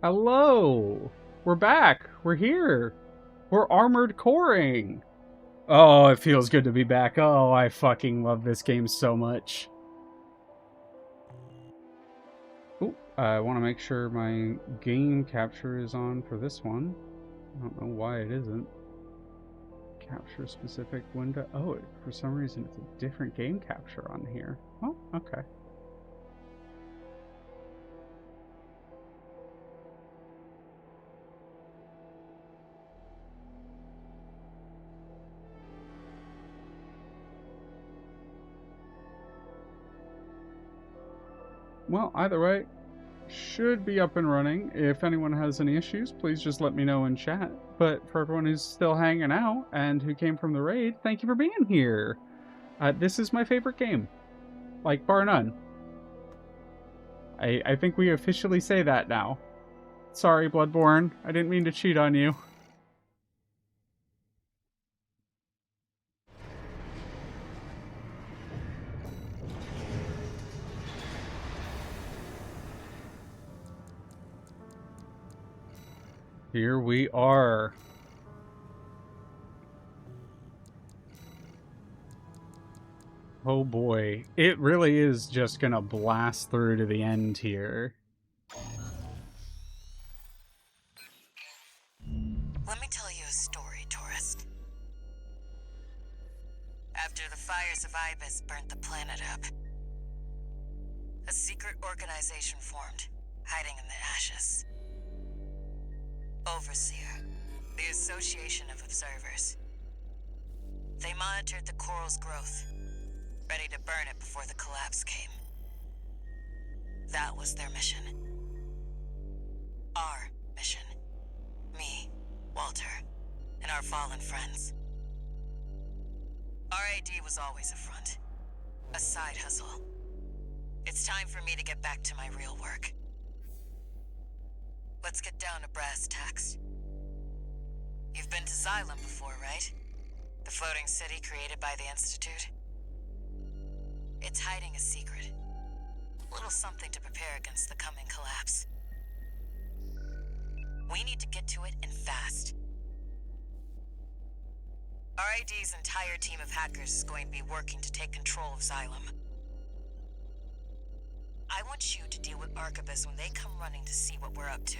Hello! We're back! We're here! We're armored coring! Oh, it feels good to be back. Oh, I fucking love this game so much. Ooh, I want to make sure my game capture is on for this one. I don't know why it isn't. Capture specific window. Oh, for some reason it's a different game capture on here. Oh, okay. Well, either way, should be up and running. If anyone has any issues, please just let me know in chat. But for everyone who's still hanging out and who came from the raid, thank you for being here. This is my favorite game. Like, bar none. I think we officially say that now. Sorry, Bloodborne. I didn't mean to cheat on you. Here we are. Oh boy. It really is just gonna blast through to the end here. Let me tell you a story, tourist. After the fires of Ibis burnt the planet up, a secret organization formed, hiding in the ashes. Overseer, the Association of Observers. They monitored the coral's growth, ready to burn it before the collapse came. That was their mission. Our mission. Me, Walter, and our fallen friends. RAD was always a front. A side hustle. It's time for me to get back to my real work. Let's get down to brass tacks. You've been to Xylem before, right? The floating city created by the Institute? It's hiding a secret. A little something to prepare against the coming collapse. We need to get to it, and fast. RID's entire team of hackers is going to be working to take control of Xylem. I want you to deal with Arquebus when they come running to see what we're up to.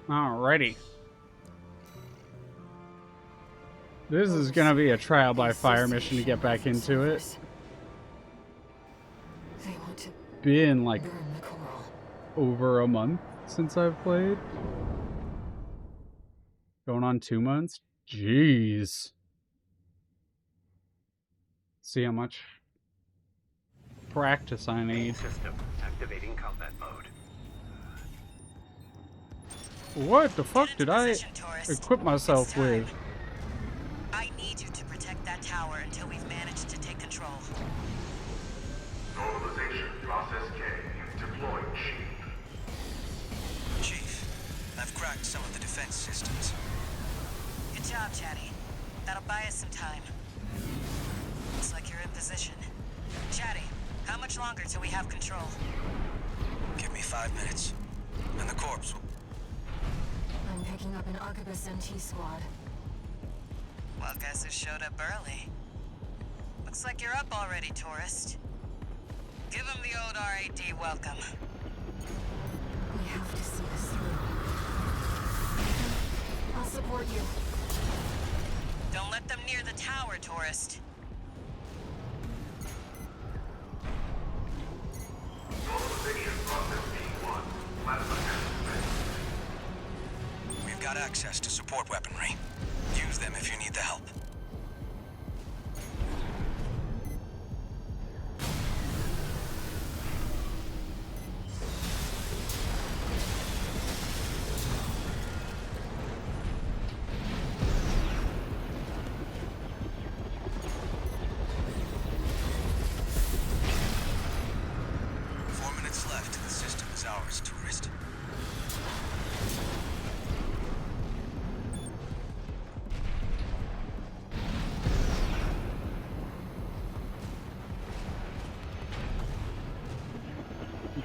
Alrighty. This is gonna be a trial by fire mission to get back into it. Been like over a month since I've played. Going on 2 months? Jeez. See how much practice I need. System activating combat mode. What the fuck did I equip myself with? I need you to protect that tower until we've managed to take control. Normalization process K. Deploying shield. Chief, I've cracked some of the defense systems. Good job, Chatty. That'll buy us some time. Looks like you're in position. Chatty, how much longer till we have control? Give me 5 minutes, and the corpse will... I'm picking up an Arquebus MT squad. Well, guess who showed up early? Looks like you're up already, tourist. Give him the old RAD welcome. We have to see this through. I'll support you. Don't let them near the tower, tourist. Normalization process P1. Plasma activation. We've got access to support weaponry. Use them if you need the help.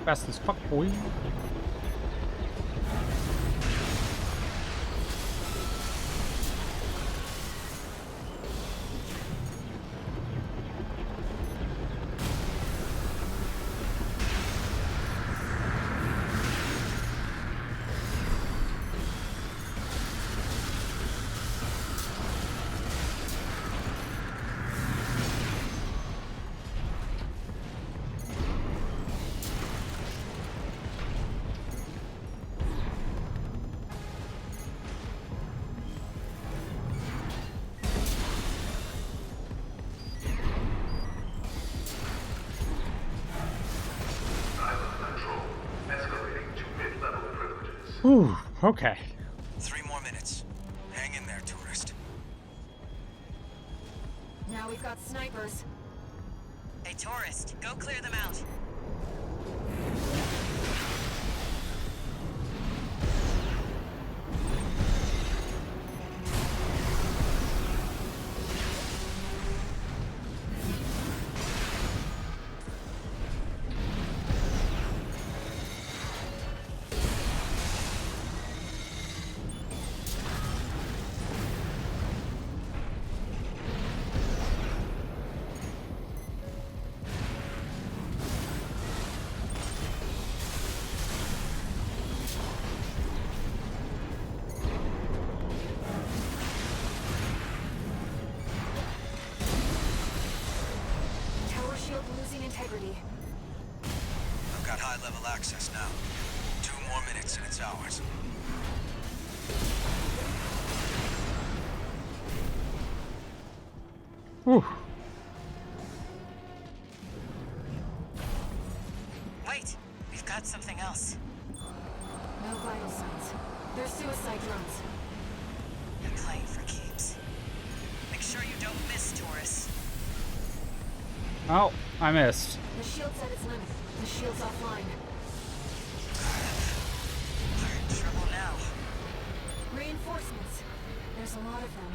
Fast as fuck, boy. Ooh, okay. 3 more minutes. Hang in there, tourist. Now we've got snipers. Hey, tourist, go clear them out. Tower shield losing integrity. I've got high-level access now. 2 more minutes and it's ours. Whew. Wait, we've got something else. No vital signs. They're suicide drones. I'm playing for keeps. Make sure you don't miss, tourist. Oh, I missed. The shield's at its limit. The shield's offline. We're in trouble now. Reinforcements. There's a lot of them.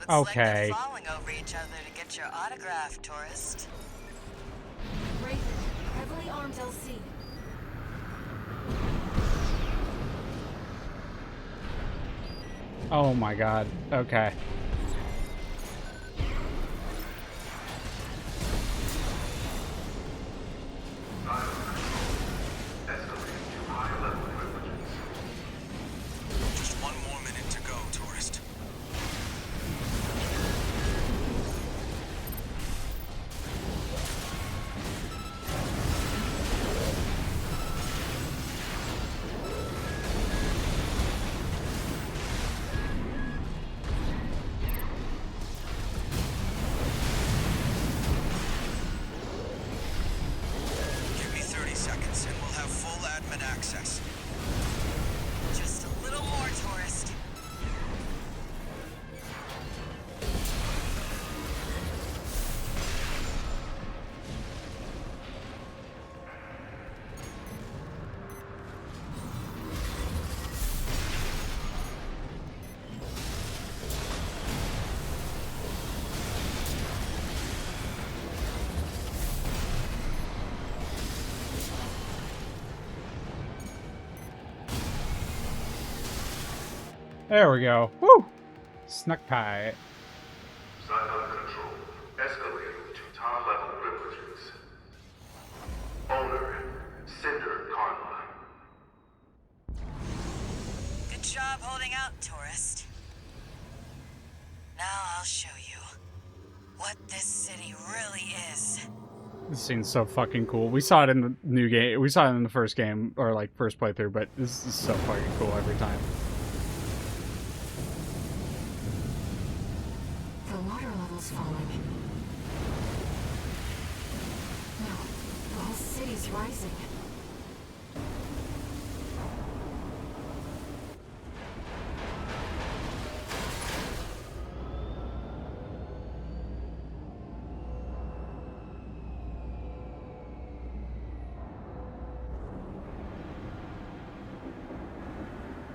Looks Okay. like they're falling over each other to get your autograph, tourist. Raven, heavily armed LC. Oh my god. Okay. Escalating to high-level privileges. Just 1 more minute to go, tourist. Give me 30 seconds and we'll have full admin access. Just a little more, tourist. There we go. Woo! Snuck pie. Silo control. Escalating to top-level privileges. Owner, Cinder Karma. Good job holding out, tourist. Now I'll show you what this city really is. This scene's so fucking cool. We saw it in the new game. We saw it in the first game, or like first playthrough, but this is so fucking cool every time. The water level's falling. No, the whole city's rising.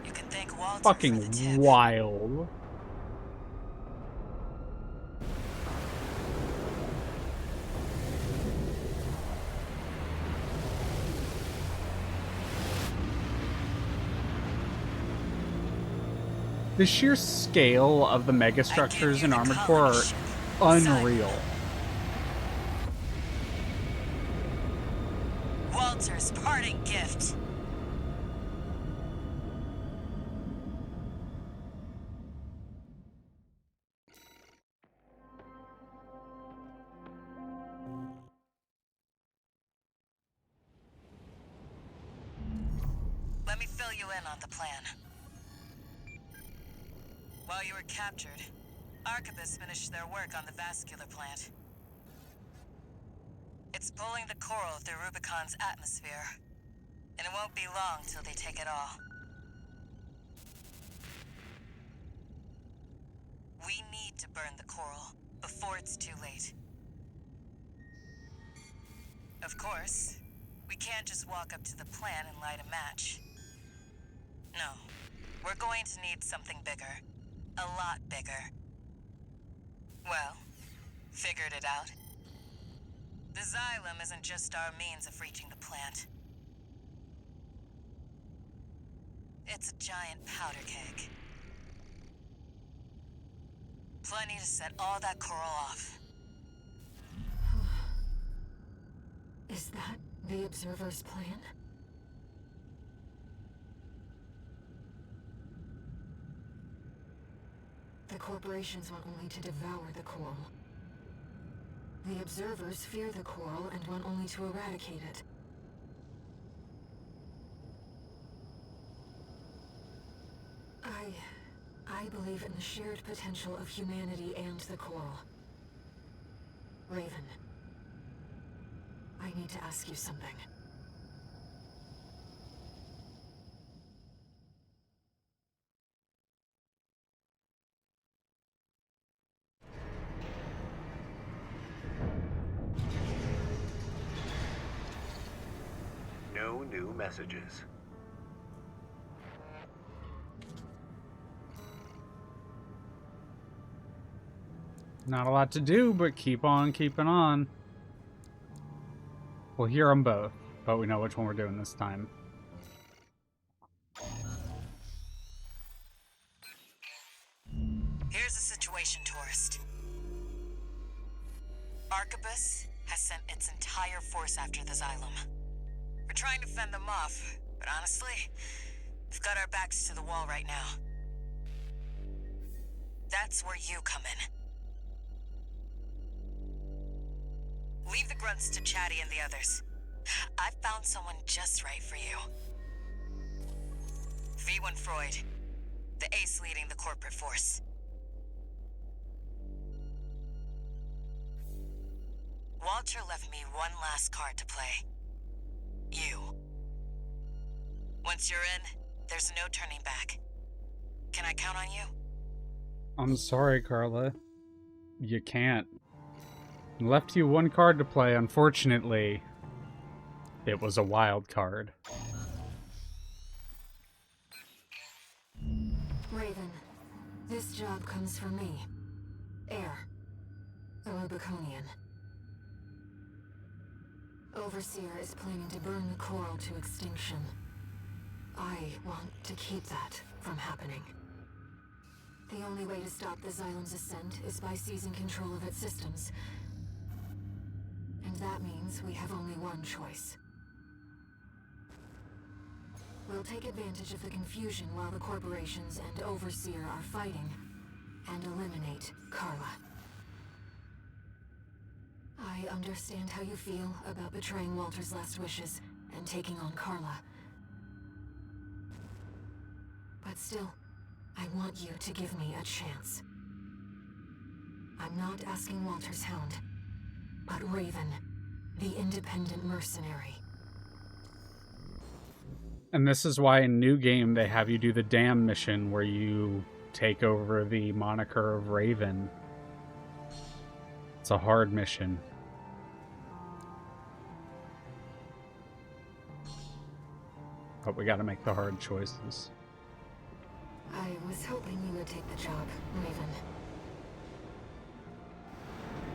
You can thank Walter for the Fucking tip. wild. The sheer scale of the megastructures in Armored Core are unreal. Walter's parting gift. Let me fill you in on the plan. While you were captured, Arquebus finished their work on the vascular plant. It's pulling the coral through Rubicon's atmosphere, and it won't be long till they take it all. We need to burn the coral before it's too late. Of course, we can't just walk up to the plant and light a match. No, we're going to need something bigger. A lot bigger. Well, figured it out. The xylem isn't just our means of reaching the plant. It's a giant powder keg. Plenty to set all that coral off. Is that the Observer's plan? The corporations want only to devour the coral. The Observers fear the coral and want only to eradicate it. I believe in the shared potential of humanity and the coral. Raven, I need to ask you something. No new messages. Not a lot to do, but keep on keeping on. We'll hear them both, but we know which one we're doing this time. Here's the situation, tourist. Arquebus has sent its entire force after the xylem. We're trying to fend them off, but honestly, we've got our backs to the wall right now. That's where you come in. Leave the grunts to Chatty and the others. I've found someone just right for you. V1 Freud, the ace leading the corporate force. Walter left me one last card to play. You. Once you're in, there's no turning back. Can I count on you? I'm sorry, Carla. You can't. Left you one card to play, unfortunately. It was a wild card. Raven, this job comes from me. Air. A Rubiconian. Overseer is planning to burn the coral to extinction. I want to keep that from happening. The only way to stop the Xylem's ascent is by seizing control of its systems. And that means we have only one choice. We'll take advantage of the confusion while the corporations and Overseer are fighting, and eliminate Carla. I understand how you feel about betraying Walter's last wishes and taking on Carla. But still, I want you to give me a chance. I'm not asking Walter's hound, but Raven, the independent mercenary. And this is why in New Game they have you do the Dam mission where you take over the moniker of Raven. It's a hard mission. But we gotta make the hard choices. I was hoping you would take the job, Raven.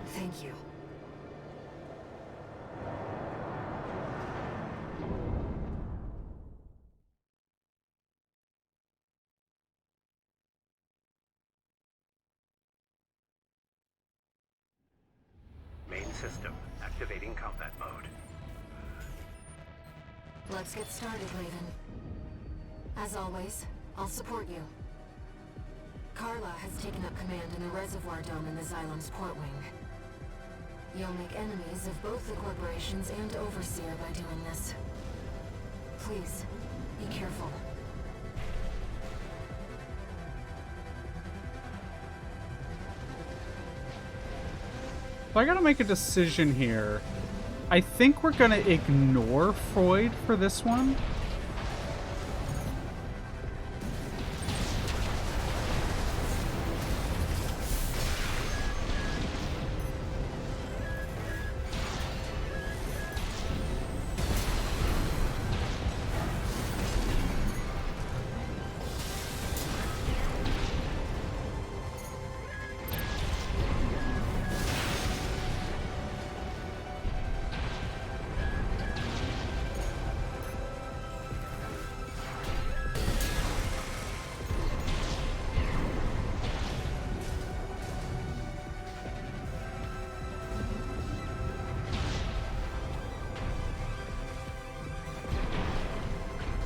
Thank you. Let's get started, Raven. As always, I'll support you. Carla has taken up command in the reservoir dome in the Xylem's port wing. You'll make enemies of both the corporations and Overseer by doing this. Please, be careful. So I gotta make a decision here. I think we're gonna ignore Freud for this one.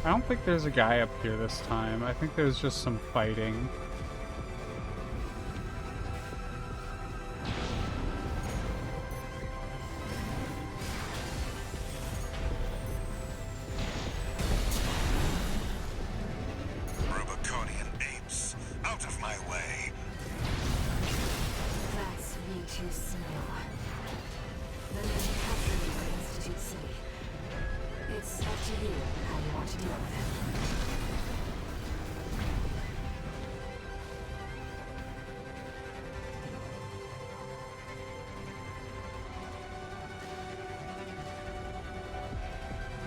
I don't think there's a guy up here this time. I think there's just some fighting. Rubiconian apes, out of my way. That's V2 Snail. The man captured you at Institute City. It's up to you how you want to deal with him.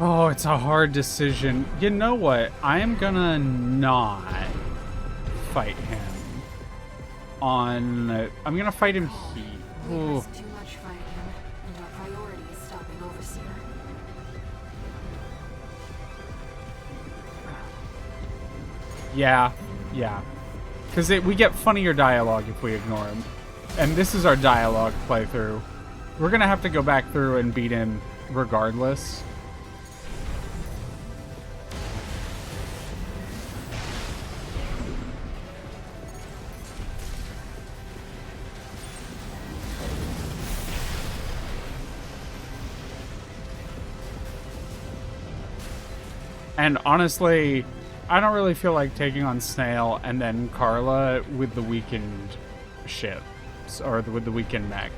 Oh, it's a hard decision. You know what? I am gonna not fight him on... I'm gonna fight him here. We Ooh. risk too much fighting him, and our priority is stopping Overseer. Yeah. Because we get funnier dialogue if we ignore him. And this is our dialogue playthrough. We're gonna have to go back through and beat him regardless. And honestly, I don't really feel like taking on Snail and then Carla with the weakened ships, or with the weakened mech.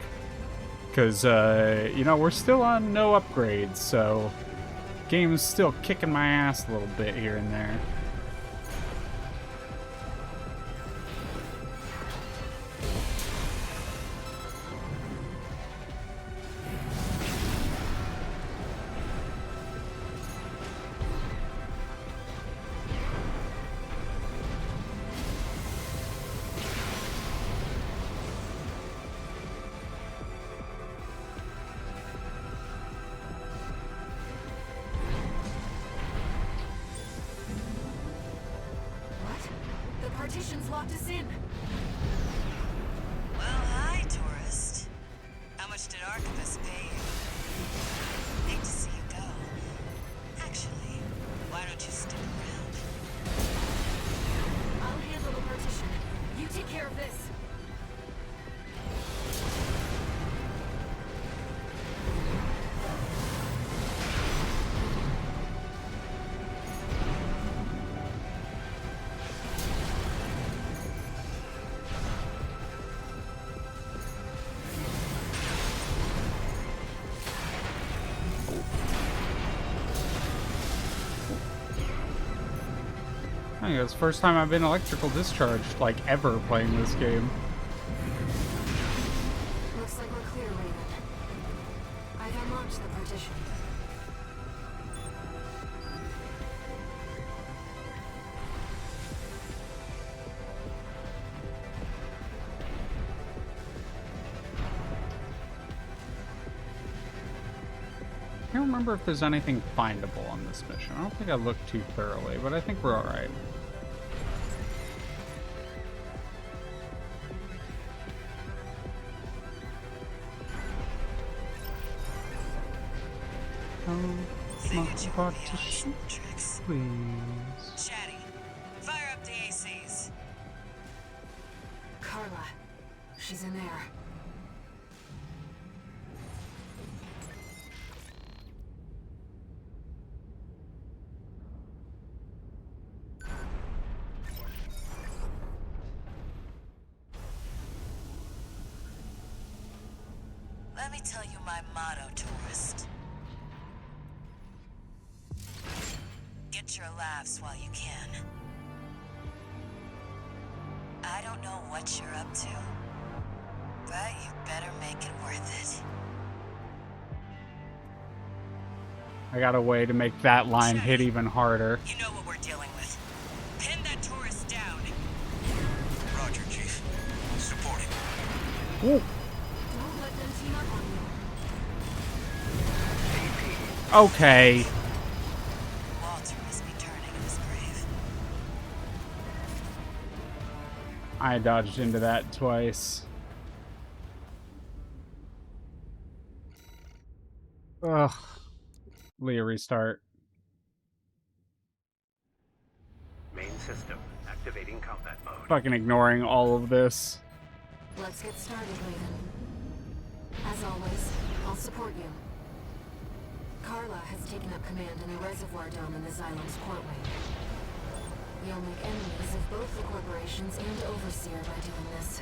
Because, you know, we're still on no upgrades, so game's still kicking my ass a little bit here and there. The partition's locked us in. Well, hi, tourist. How much did Archivist pay you? Hate to see you go. Actually, why don't you stick around? I'll handle the partition. You take care of this. I think it's the first time I've been electrical discharged, like, ever playing this game. Looks like we're clear, Raven. I've unlocked the partition. I can't remember if there's anything findable on this mission. I don't think I looked too thoroughly, but I think we're alright. Not Figured you the were beyond partition, some tricks. please. Chatty, fire up the ACs. Carla, she's in there. Let me tell you my motto, tourist. Get your laughs while you can. I don't know what you're up to, but you better make it worth it. I got a way to make that line hit even harder. You know what we're dealing with. Pin that tourist down. Roger, Chief. Supporting. Ooh. Don't let them team up on you. Okay. Walter must be turning in his grave. I dodged into that twice. Ugh. Leah, restart. Main system activating combat mode. Fucking ignoring all of this. Let's get started, Raven. As always, I'll support you. Carla has taken up command in the reservoir dome in the Xylem's port wing. You'll make enemies of both the corporations and Overseer by doing this.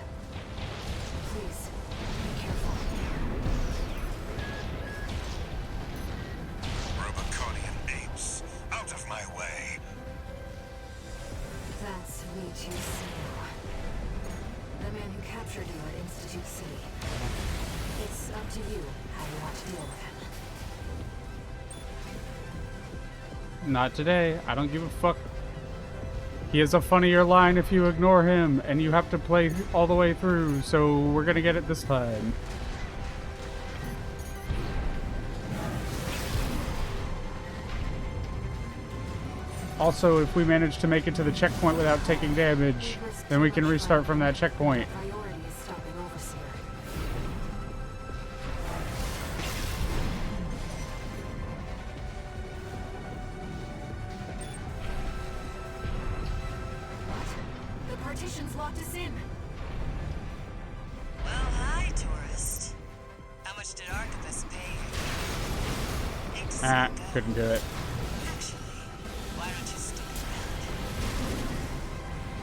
Please, be careful. Rubiconian apes, out of my way. That's Ichi, the man who captured you at Institute City. It's up to you how you want to deal with him. Not today. I don't give a fuck. He has a funnier line if you ignore him, and you have to play all the way through, so we're gonna get it this time. Also, if we manage to make it to the checkpoint without taking damage, then we can restart from that checkpoint. Priority is stopping Overseer. What? The partition's locked us in. Well, hi, tourist. How much did Archivist pay you? Hate to see Ah, it go. couldn't do it. Actually, why don't you stick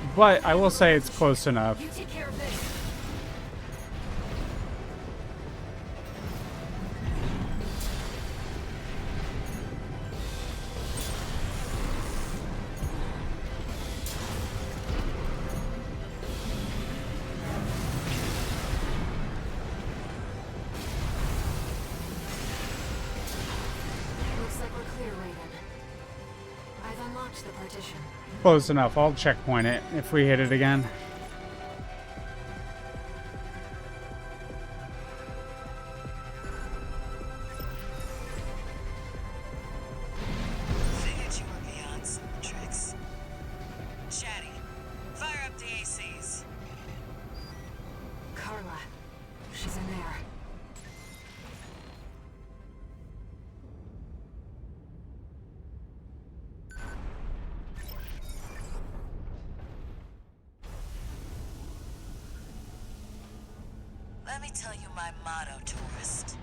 around? But I will say it's close enough. You take care of this. Looks like we're clear, Raven. I've unlocked the partition. Close enough. I'll checkpoint it if we hit it again. Figured you were beyond some tricks. Chatty, fire up the ACs. Carla, she's in there. Let me tell you my motto, tourist.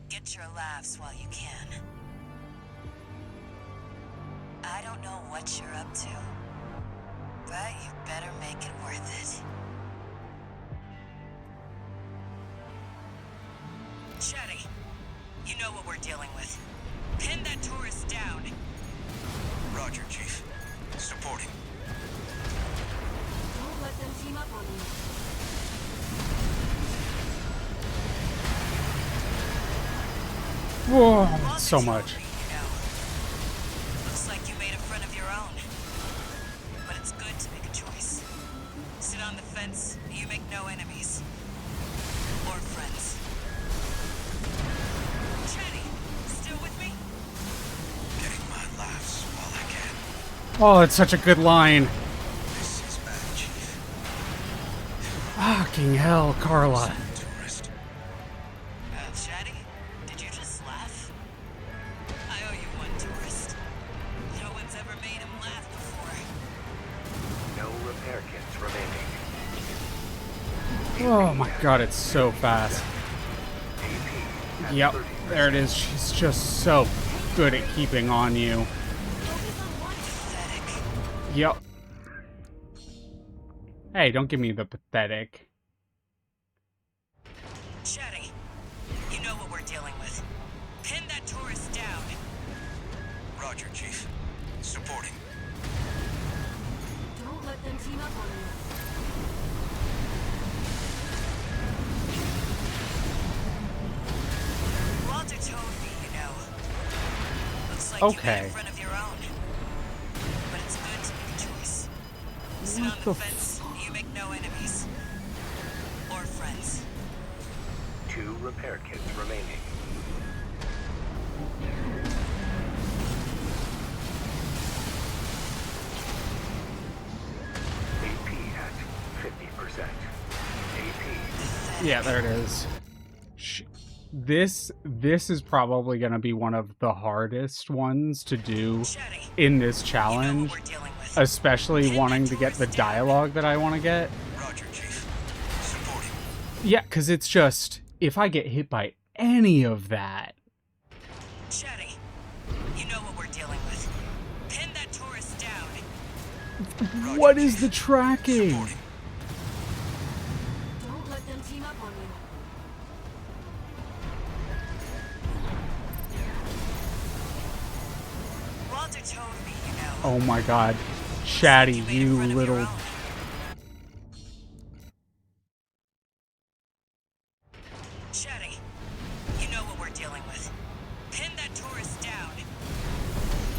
Get your laughs while you can. I don't know what you're up to, but you better make it worth it. Chatty, you know what we're dealing with. Pin that tourist down. Roger, Chief. Supporting. Don't let them team up on you. Whoa, so much. Looks like you made a friend of your own. But it's good to make a choice. Sit on the fence, and you make no enemies. Or friends. Chatty, still with me? Getting my laughs while I can. Oh, it's such a good line. This is bad, Chief. Fucking hell, Carla. Tourist. Chatty, did Oh my god, it's so fast. AP at Yep, 30%. there it is. She's just so good at keeping on you. Pathetic. Yep. Hey, don't give me the pathetic. Chatty, you know what we're dealing with. Pin that tourist down. Roger, Chief. Supporting. Don't let them team up on you. Walter told me, you know. Looks like Okay. you made a friend of your own. But it's good to make a choice. Sit What on the the fence, you make no enemies. Or friends. 2 repair kits remaining. AP at 50%. AP Yeah, there it is. This is probably going to be one of the hardest ones to do Chatty, in this you know what challenge, we're dealing with. especially wanting to get the dialogue that I want to get. Roger, Chief. Supporting. Yeah, because it's just, if I get hit by any of that, Chatty, you know what we're dealing with. Pin that tourist down. what is the tracking? Supporting. Don't let them team up on you. Walter told me, you know. Oh my god. Chatty, You made a you friend of your little... own. Chatty, you know what we're dealing with. Pin that tourist down.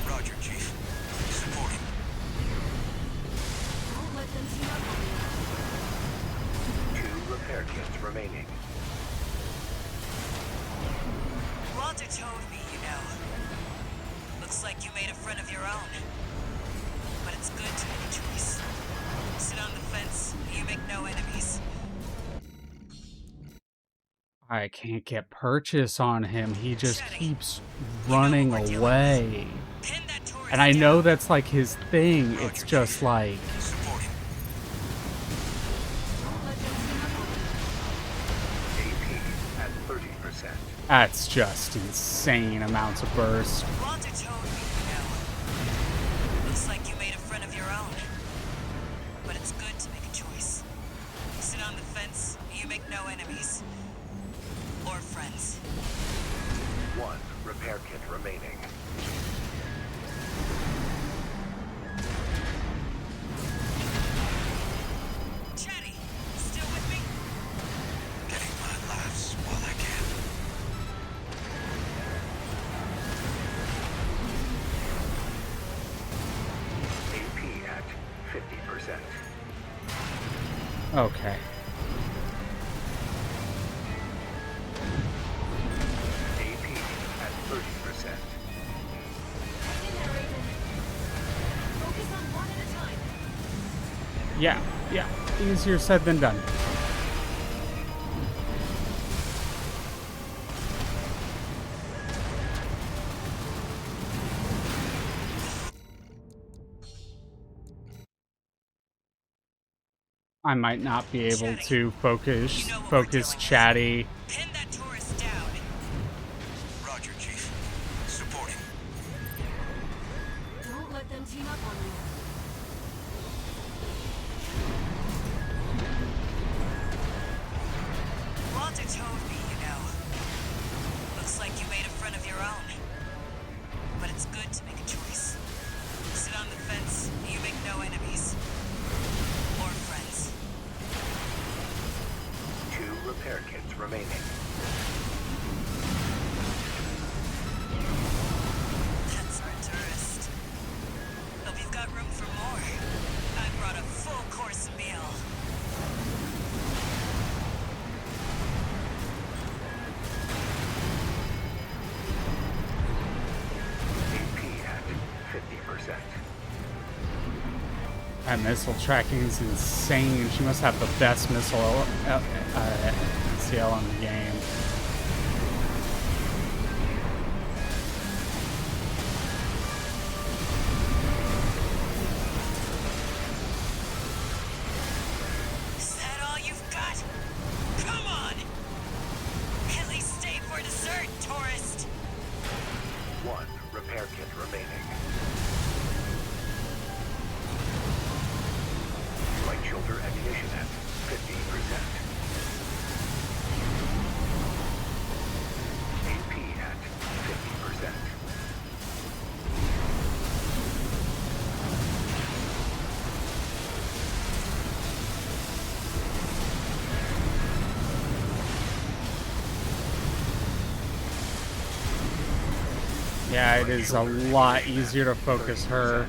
Roger, Chief. Supporting. Don't let them team up on you. 2 repair kits remaining. Walter told me, you know. Looks like you made a friend of your own. But it's good to make a choice. Sit on the fence, you make no enemies. I can't get purchase on him. He just Chatty, keeps you know running what we're dealing away. Pin that tourist And I know down. that's like his thing. It's Roger, just Chief. like, Supporting. Don't let them team up on you. AP at 30%. that's just insane amounts of burst. Walter told me, you know. Looks like you made a friend of your own. But it's good to make a choice. Sit on the fence, you make no enemies. Or friends. 1 repair kit remaining. Chatty, still with me? Getting my laughs while I can. AP at 50%. Okay. AP at 30%. Focus on one at a time. Yeah. Easier said than done. I might not be able Chatty, to focus you know what we're focus dealing with. Chatty. Pin that tourist down. Roger, Chief. Supporting. Don't let them team up on you. Walter told me, you know. Looks like you made a friend of your own. But it's good to make a choice. Sit on the fence, you make no enemies. Or friends. 2 repair kits remaining. That's our tourist. Hope you've got room for more. I brought a full course meal. AP at 50%. That missile tracking is insane. She must have the best missile CL in the game. Is that all you've got? Yeah, it is a lot easier to focus her.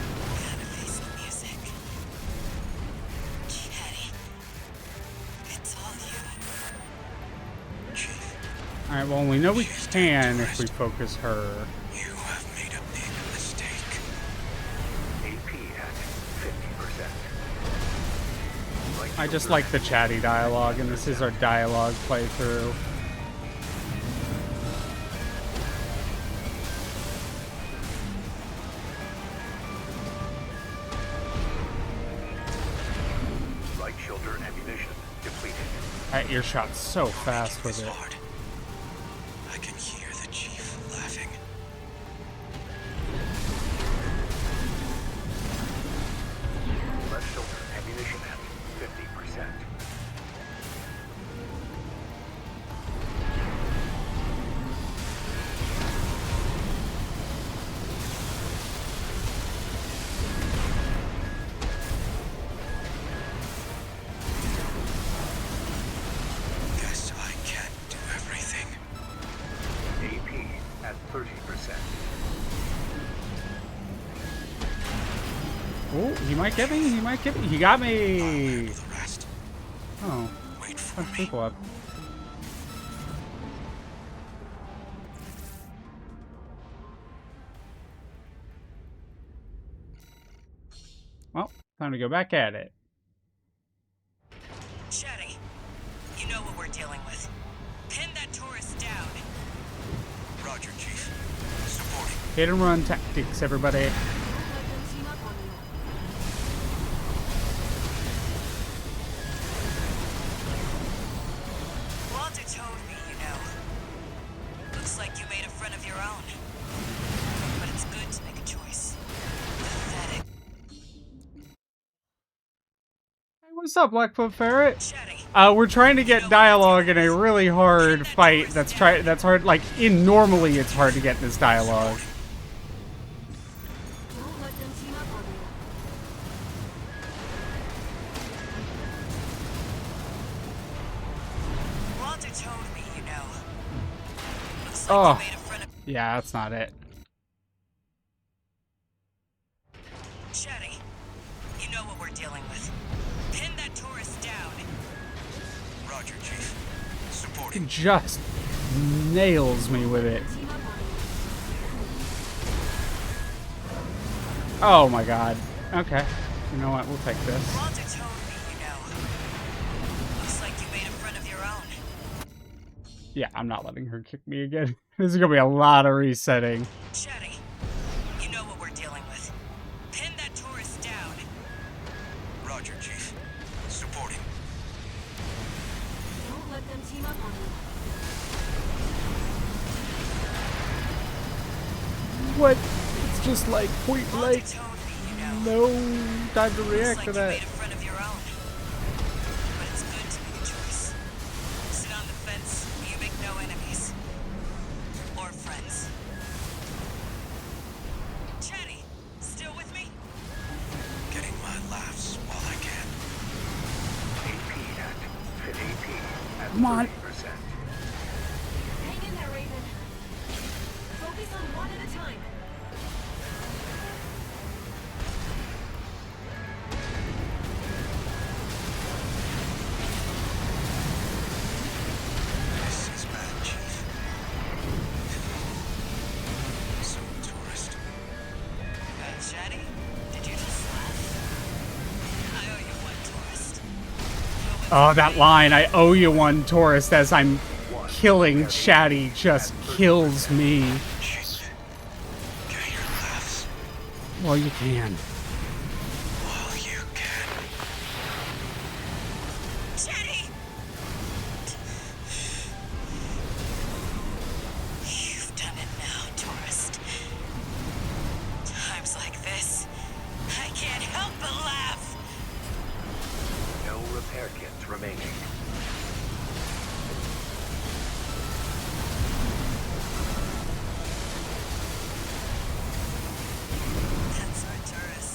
Face music. Chatty. It's all you. Chief, Alright, well, we know we can if we focus her. you have made a big mistake. AP at 50%. I just like the chatty dialogue, and this is our dialogue playthrough. Light shoulder ammunition depleted. That earshot's so fast with It's it. hard. I can hear the chief laughing. Left shoulder ammunition at 50%. Guess I can't do everything. AP at 30%. Oh, he might get me. He might get me. He got I'll me. handle the rest. Oh, Wait for bunch of me. people up. Well, time to go back at it. Chatty. You know what we're dealing with. Pin that tourist down. Roger, Chief. Supporting. Hit and run tactics, everybody. Let them team up on you. Walter told me, you know. Looks like you made a friend of your own. But it's good to make a choice. Pathetic. Hey, what's up, Blackfoot Ferret? Chatty. We're trying to get dialogue in a really hard fight. That's hard. Like normally, it's hard to get this dialogue. Don't let them team up on you. Walter told me, you know. Looks like Oh. you made a friend of... Yeah, that's not it. Chatty. You know what we're dealing with. Pin that tourist down. Roger, Chief. He Supporting. just nails me with it. Team up on you. Oh my god. Okay. You know what? We'll take this. Walter told me, you know. Looks like you made a friend of your own. Yeah, I'm not letting her kick me again. This is gonna be a lot of resetting. Chatty. You know what we're dealing with. Pin that tourist down. Roger, Chief. Supporting. Don't let them team up on you. What? It's just like point Walter blank. told me, you know. No time to Looks react like to you that. made a friend of your own. But it's good to make a choice. Sit on the fence, you make no enemies. Or friends. Chatty, still with me? Getting my laughs while I can. AP at Come on. 30%. Hang in there, Raven. Focus on one at a time. This is bad, Chief. So, tourist. Chatty, did you just laugh? I owe you one tourist. Oh, that line, I owe you one, tourist, as I'm killing Chatty, just kills me. Chief. Get your laughs Well, you can. while you can. Chatty! You've done it now, tourist. Times like this, I can't help but laugh. No repair kits remaining. That's our tourist.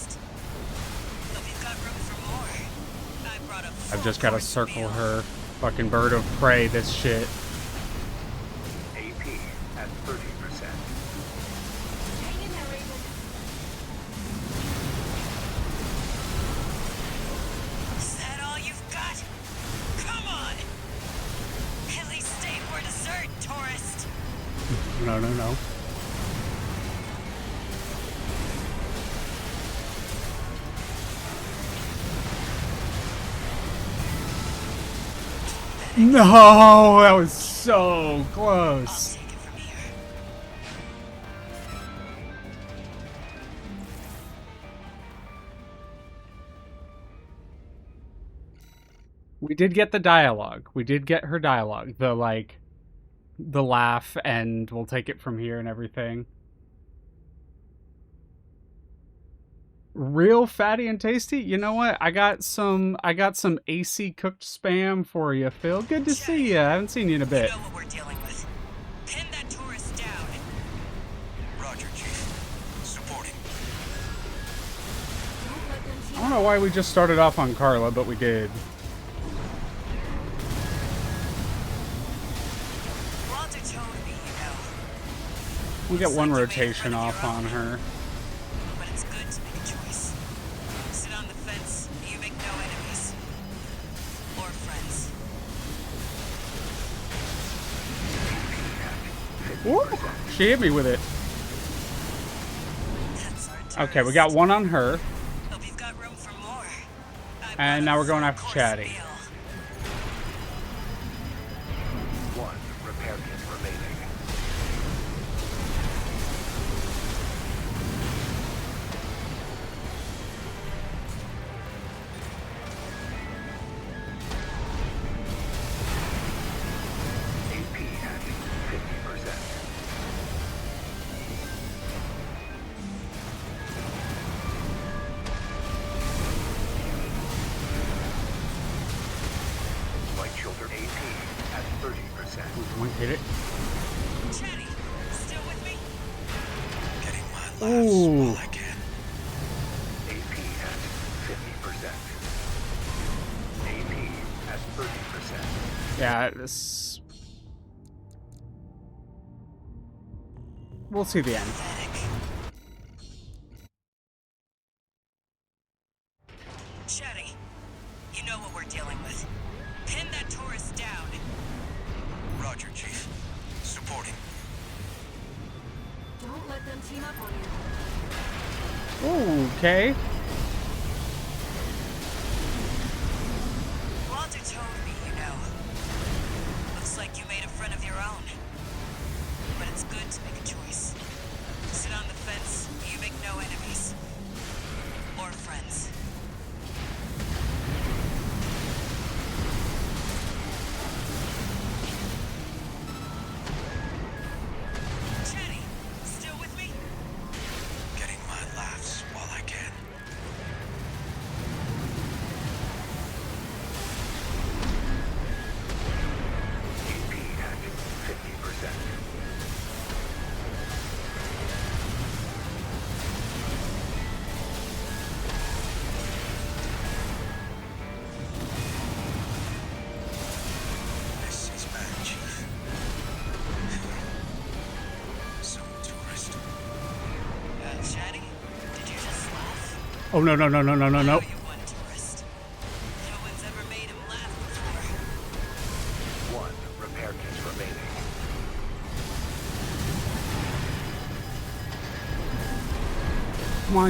just gotta circle her. Fucking bird of prey, this shit. AP at 30%. Hang in there, Raven. Is that all you've got? Come on! At least stay for dessert, tourist! No, no, no. No, that was so I'll close. take it from here. We did get the dialogue. We did get her dialogue. The, like, the laugh, and we'll take it from here and everything. Real fatty and tasty. You know what? I got some AC cooked spam for you, Phil. Good to see you. I haven't seen you in a You bit. know what we're dealing with. Pin that tourist down. Roger, Chief. Supporting. Don't let them I team don't know why we just started off on Carla, but we did. Walter told me, you know. We get Looks one like you made a rotation friend of off your on own. her. But it's good to make a choice. Sit on the fence, you make no enemies. Or friends. Ooh, she hit me with it. That's our Okay, we got tourist. one on her. Hope you've got room for more. I And brought now a we're going full after course Chatty. meal. 1 repair kit remaining. AP at 50%. Right shoulder AP at 30%. One hit it. Chatty, still with me? Getting my laughs Ooh. while I can. AP at 50%. AP at 30%. Yeah, this. We'll see the end. Pathetic. Chatty, you know what we're dealing with. Pin that tourist down. Roger, Chief. Supporting. Don't let them team up on you. Okay. Walter told me, you know. Looks like you made a friend of your own. But it's good to make a choice. Sit on the fence, you make no enemies. Or friends. Chatty, still with me? Getting my laughs while I can. AP at 50%. This is bad, Chief. So, tourist. Chatty, did you just laugh? Oh no no no no no no I no. know you one tourist. No one's ever made him laugh before. 1 repair kit remaining.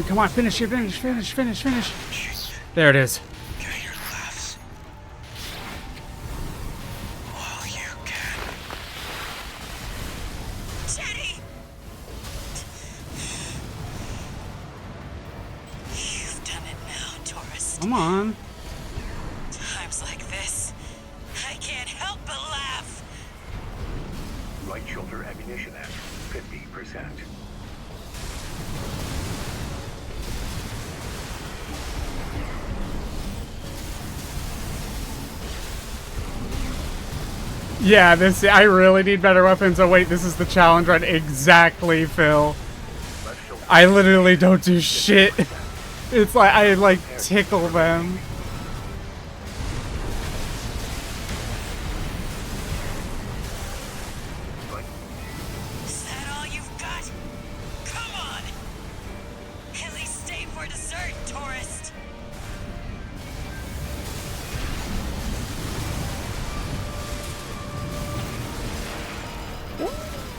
Come on, finish it, finish. Chief, There it is. get your laughs. While you can. Chatty! You've done it now, tourist. Come on. Times like this, I can't help but laugh. Right shoulder ammunition at 50%. Yeah, this. I really need better weapons. Oh wait, this is the challenge run. Exactly, Phil. Left shoulder I literally don't do shit. It's like I like tickle them.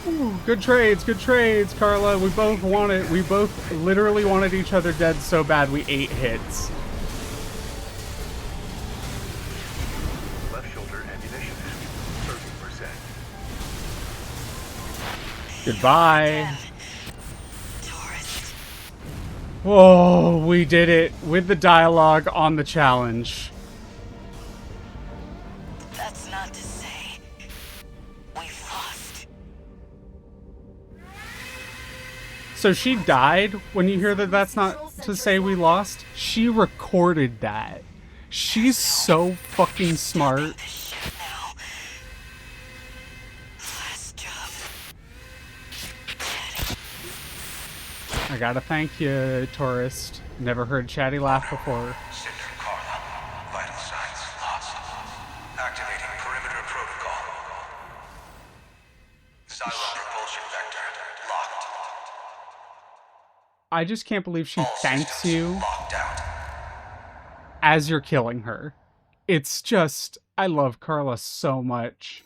Ooh, good trades, Carla. We both literally wanted each other dead so bad we ate hits. Left shoulder ammunition at 30%. Goodbye. Tourist. Whoa, we did it with the dialogue on the challenge. That's not to say we've lost. So she died when you hear that that's not to say we lost? She recorded that. She's so fucking smart. The ship now. Last job. I gotta thank you, tourist. Never heard Chatty laugh before. Cinder, Carla. Vital signs lost. Activating perimeter protocol. Xylem propulsion vector locked. I just can't believe she All thanks systems you locked out. as you're killing her. It's just, I love Carla so much.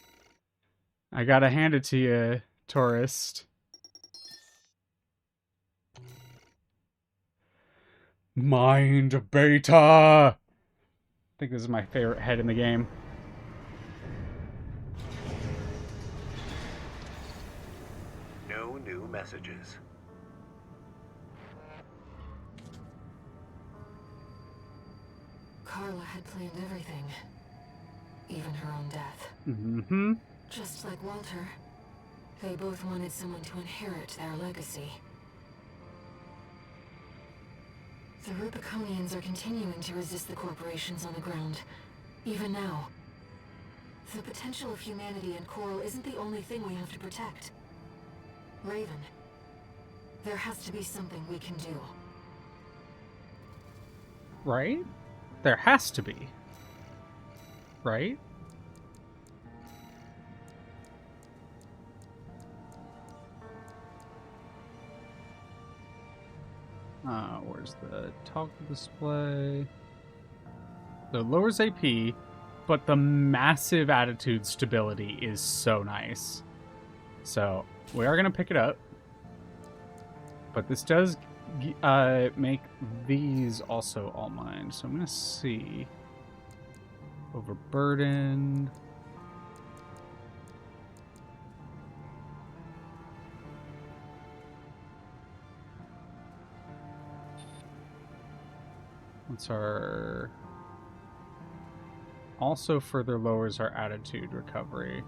I gotta hand it to you, tourist. Mind Beta! I think this is my favorite head in the game. No new messages. Carla had planned everything. Even her own death. Mm-hmm. Just like Walter, they both wanted someone to inherit their legacy. The Rubiconians are continuing to resist the corporations on the ground, even now. The potential of humanity and Coral isn't the only thing we have to protect. Raven, there has to be something we can do. Right? There has to be. Right? Where's the toggle display? So lowers AP, but the massive attitude stability is so nice. So we are going to pick it up. But this does make these also all mine. So I'm going to see. Overburdened. What's our... Also further lowers our attitude recovery.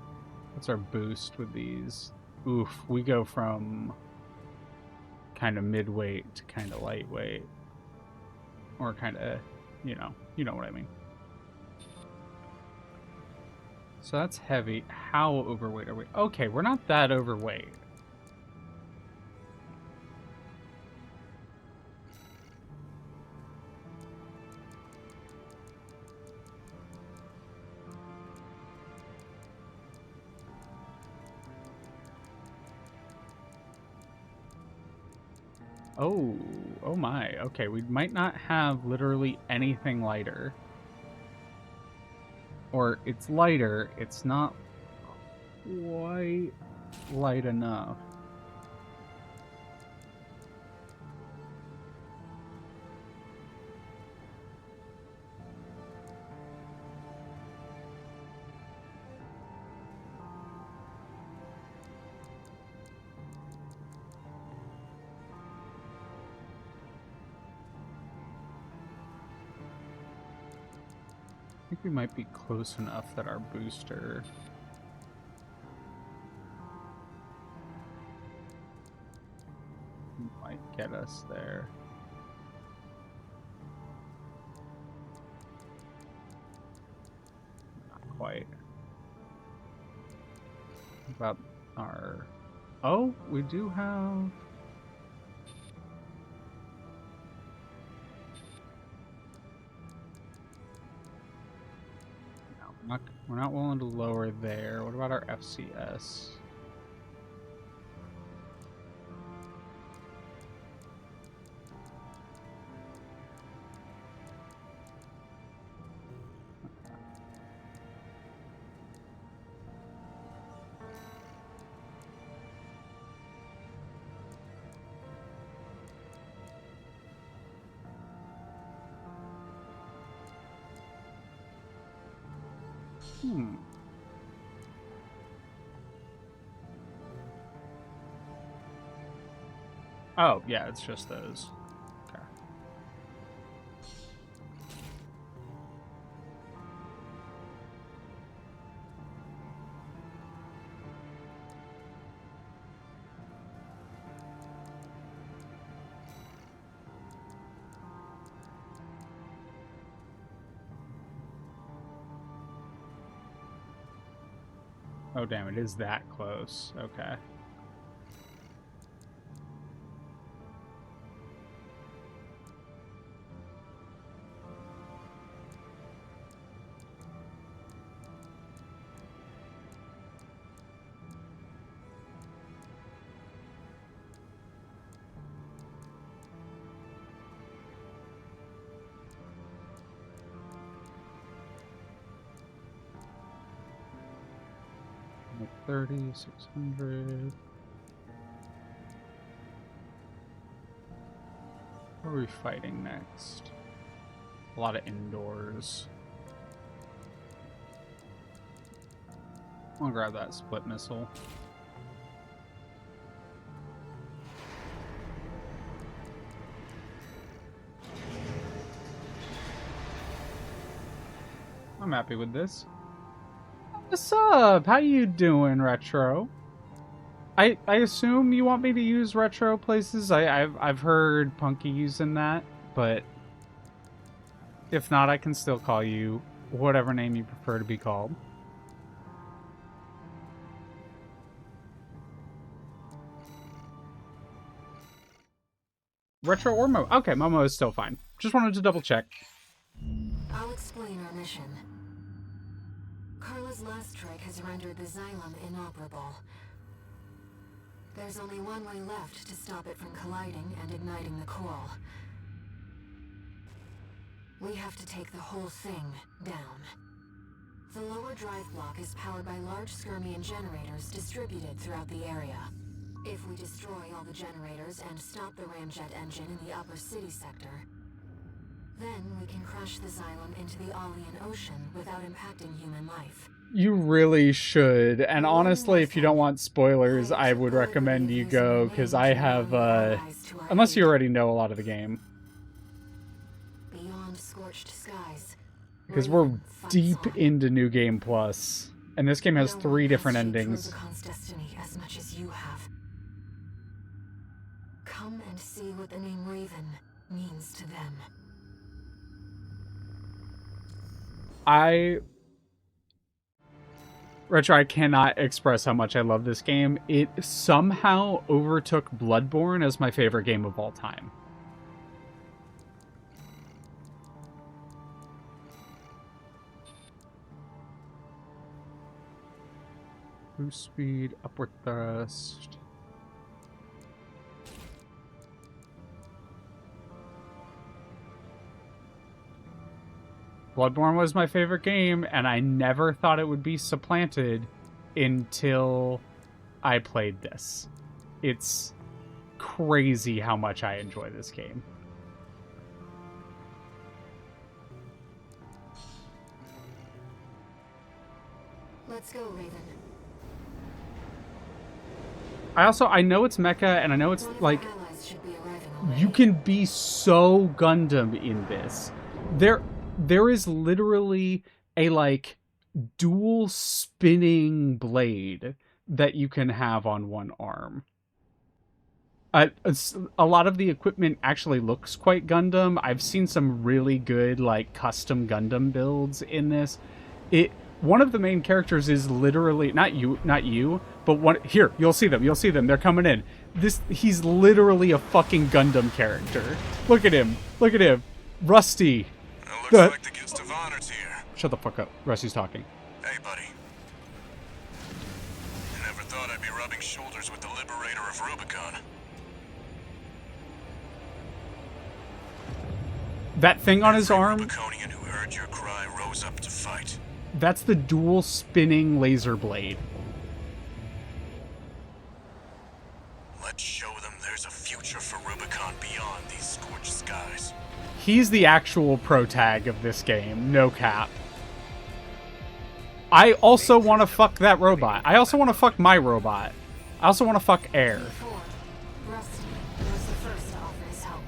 What's our boost with these? Oof, we go from kind of midweight to kind of lightweight. Or kind of, you know what I mean. So that's heavy. How overweight are we? Okay, we're not that overweight. Oh my. Okay, we might not have literally anything lighter. Or it's lighter, it's not quite light enough. I think we might be close enough that our booster... might get us there. Not quite. About our... Oh, we do have... We're not willing to lower there. What about our FCS? Oh, yeah, it's just those. Okay. Oh, damn, it is that close. Okay. Like 30, 600. What are we fighting next? A lot of indoors. I'll grab that split missile. I'm happy with this. What's up? How you doing, Retro? I assume you want me to use Retro places. I've heard Punky using that, but if not, I can still call you whatever name you prefer to be called. Retro or Mo? Okay, Momo is still fine. Just wanted to double check. I'll explain our mission. Carla's last strike has rendered the Xylem inoperable. There's only one way left to stop it from colliding and igniting the coral. We have to take the whole thing down. The lower drive block is powered by large Skirmian generators distributed throughout the area. If we destroy all the generators and stop the ramjet engine in the upper city sector, then we can crash the Xylem into the Alien Ocean without impacting human life. You really should. And honestly, if you don't want spoilers, I would recommend you go, because I have, unless you already know a lot of the game. Beyond scorched skies. Because we're deep into New Game Plus. And this game has 3 different endings. Rubicon's destiny as much as you have. Come and see what the name Raven means to them. Retro, I cannot express how much I love this game. It somehow overtook Bloodborne as my favorite game of all time. Boost speed, upward thrust. Bloodborne was my favorite game, and I never thought it would be supplanted until I played this. It's crazy how much I enjoy this game. Let's go, Raven. I know it's mecha, and I know it's One of like, our allies should be arriving already. you can be so Gundam in this. There is literally a like dual spinning blade that you can have on one arm. A lot of the equipment actually looks quite Gundam. I've seen some really good like custom Gundam builds in this. One of the main characters is literally not you, but one here. You'll see them. They're coming in. He's literally a fucking Gundam character. Look at him. Rusty. It looks like the guest of honor's here. Shut the fuck up. Rusty's talking. Hey, buddy. I never thought I'd be rubbing shoulders with the liberator of Rubicon. That thing on his Every arm, Rubiconian who heard your cry rose up to fight. that's the dual spinning laser blade. Let's show them there's a future for Rubicon beyond these scorched skies. He's He's the actual pro tag of this game, no cap. I also want to fuck that robot. I also want to fuck my robot. I also want to fuck Air. Before, Rusty was the first to offer his help.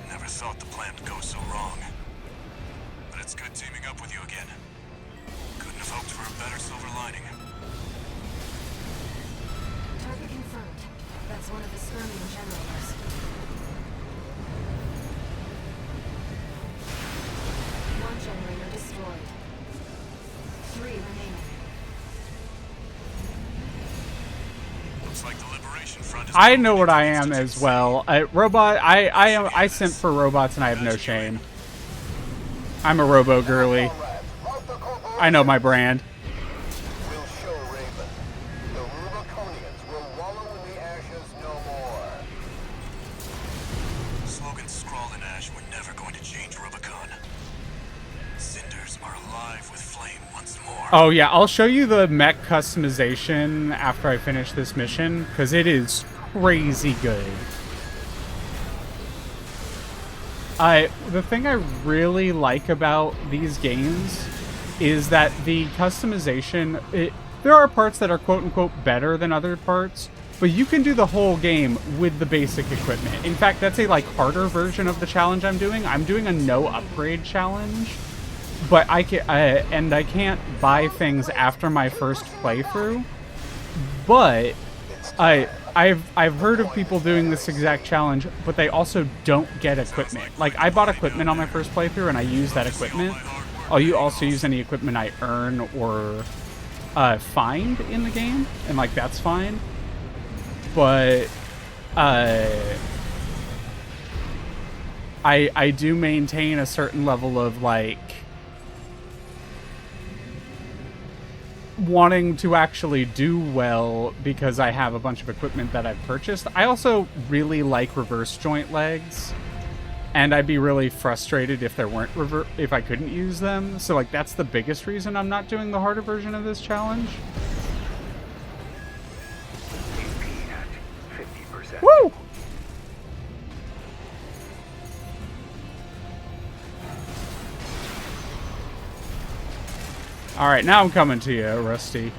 Never thought the plan would go so wrong. But it's good teaming up with you again. Couldn't have hoped for a better silver lining. Target confirmed. That's one of the skirming generators. One generator destroyed. 3 remaining. Looks like the Liberation Front is... I know what I am as well. Robot. I simp for robots and I have no shame. I'm a robo girly. I know my brand. We'll show Raven. The Rubiconians will wallow in the ashes no more. Slogans scrawled in ash were never going to change Rubicon. Cinders are alive with flame once more. Oh yeah, I'll show you the mech customization after I finish this mission, because it is crazy good. The thing I really like about these games is that the customization, there are parts that are quote-unquote better than other parts, but you can do the whole game with the basic equipment. In fact, that's a harder version of the challenge I'm doing. I'm doing a no upgrade challenge, but I can't buy things after my first playthrough. But I've heard of people doing this exact challenge, but they also don't get equipment. Like, I bought equipment on my first playthrough and I use that equipment. I'll also use any equipment I earn or find in the game, and that's fine. But I do maintain a certain level of wanting to actually do well because I have a bunch of equipment that I've purchased. I also really like reverse joint legs, and I'd be really frustrated if there weren't if I couldn't use them. So that's the biggest reason I'm not doing the harder version of this challenge. AP at 50%. Woo! All right, now I'm coming to you, Rusty.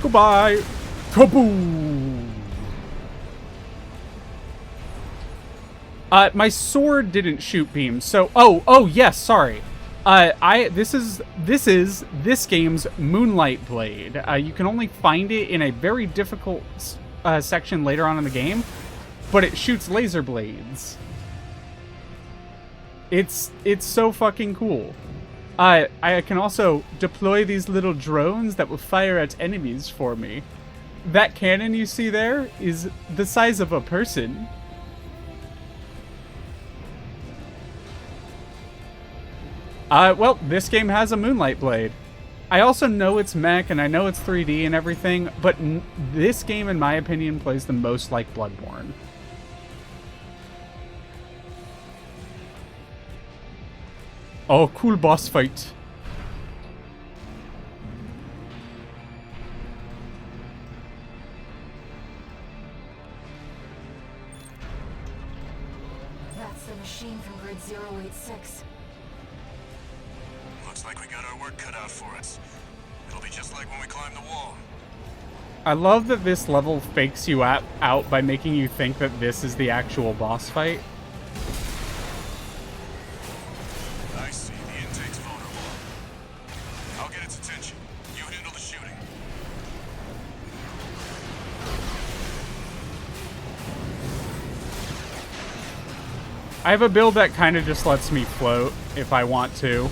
Goodbye. Kaboom! My sword didn't shoot beams, so oh yes, sorry. This is this game's Moonlight Blade. You can only find it in a very difficult section later on in the game, but it shoots laser blades. It's so fucking cool. I can also deploy these little drones that will fire at enemies for me. That cannon you see there is the size of a person. Well, this game has a Moonlight Blade. I also know it's mech and I know it's 3D and everything, but this game, in my opinion, plays the most like Bloodborne. Oh, cool boss fight. That's the machine from Grid 086. Looks like we got our work cut out for us. It'll be just like when we climbed the wall. I love that this level fakes you out by making you think that this is the actual boss fight. I see. The intake's vulnerable. I'll get its attention. You handle the shooting. I have a build that kind of just lets me float if I want to.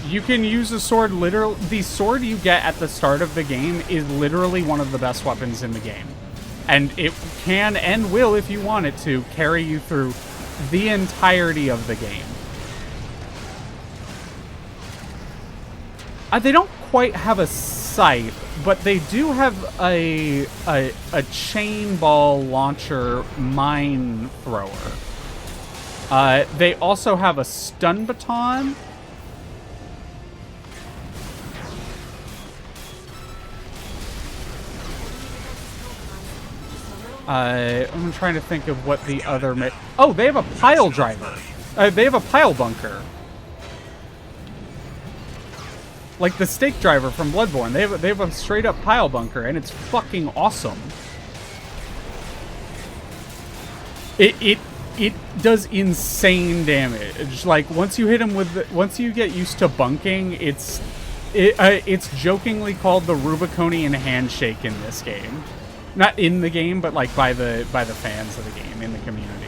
You can use a sword. Literally, the sword you get at the start of the game is literally one of the best weapons in the game, and it can and will, if you want it to, carry you through the entirety of the game. They don't quite have a scythe, but they do have a chain ball launcher mine thrower. They also have a stun baton. I'm trying to think of what the other... Oh, they have a pile driver. They have a pile bunker. Like the stake driver from Bloodborne. They have a straight up pile bunker, and it's fucking awesome. It does insane damage. Like once you hit him with once you get used to bunking, it's jokingly called the Rubiconian handshake in this game. Not in the game, but like by the fans of the game in the community.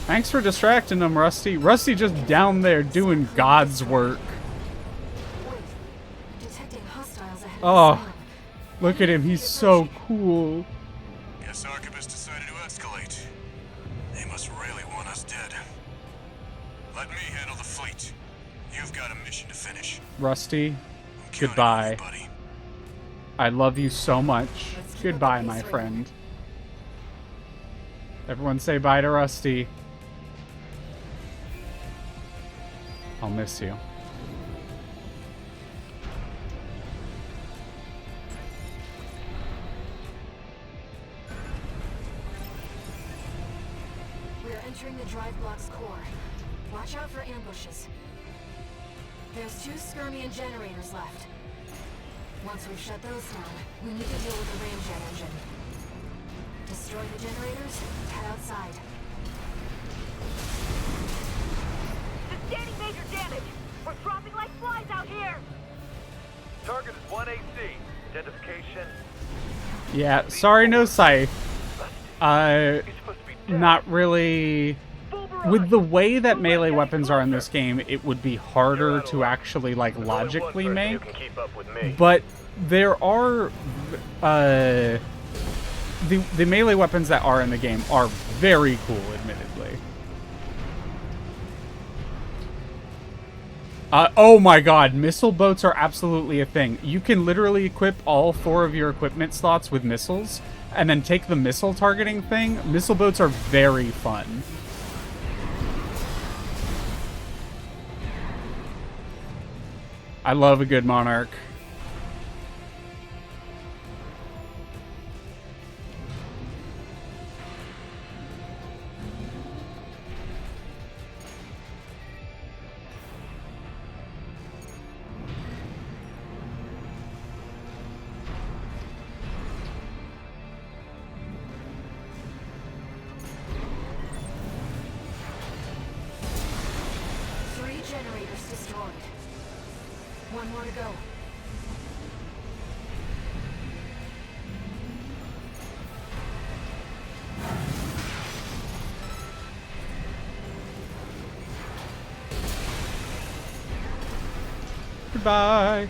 Thanks for distracting them, Rusty. Rusty just down there doing God's work. Oh, look at him. He's so cool. Guess Archibus decided to escalate. They must really want us dead. Let me handle the fleet. You've got a mission to finish. Rusty, goodbye. I love you so much. Goodbye, my friend. Everyone say bye to Rusty. I'll miss you. We're entering the drive block's core. Watch out for ambushes. There's 2 Skirmian generators left. Once we've shut those down, we need to deal with the ramjet engine. Destroy the generators, head outside. Sustaining major damage! We're dropping like flies out here! Target is 1 AC. Identification. Yeah, sorry, no scythe. Not really... With the way that melee weapons are in this game, it would be harder to actually, like, logically make. But there are... the melee weapons that are in the game are very cool, admittedly. Oh my god, missile boats are absolutely a thing. You can literally equip all 4 of your equipment slots with missiles, and then take the missile targeting thing. Missile boats are very fun. I love a good Monarch. One more to go. Goodbye.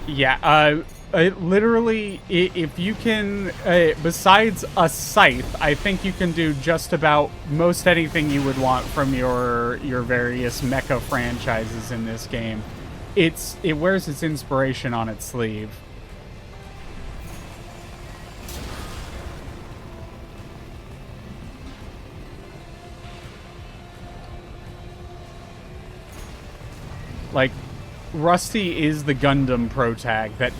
Yeah, literally, if you can, besides a scythe, I think you can do just about most anything you would want from your various mecha franchises in this game. It wears its inspiration on its sleeve. Like, Rusty is the Gundam protag that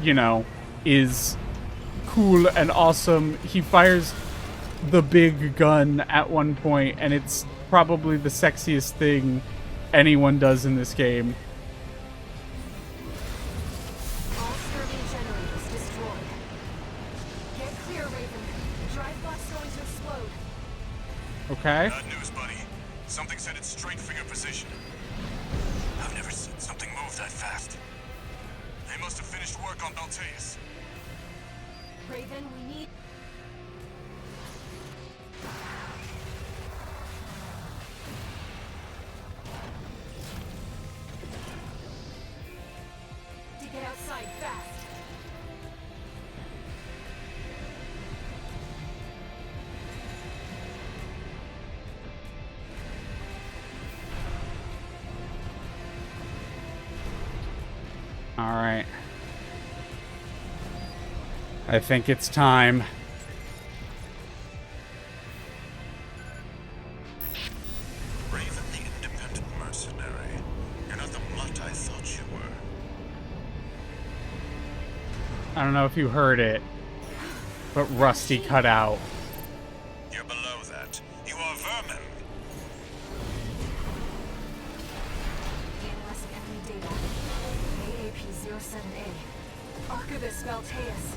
you know, is cool and awesome. He fires the big gun at one point, and it's probably the sexiest thing anyone does in this game. All Skirmian generators destroyed. Get clear, Raven. The drive block's going to explode. Okay. Bad news, buddy. Something said it's straight for your position. Have I've never seen something move that fast. They must have finished work on Snail-Teus. Raven, we need... to get outside fast. All right. I think it's time. Raven the independent mercenary. You're not the mutt I thought you were. I don't know if you heard it, but Rusty cut out. You're below that. You are vermin. Analyzing enemy data. AAP-07A. Archivist Snail-Teus.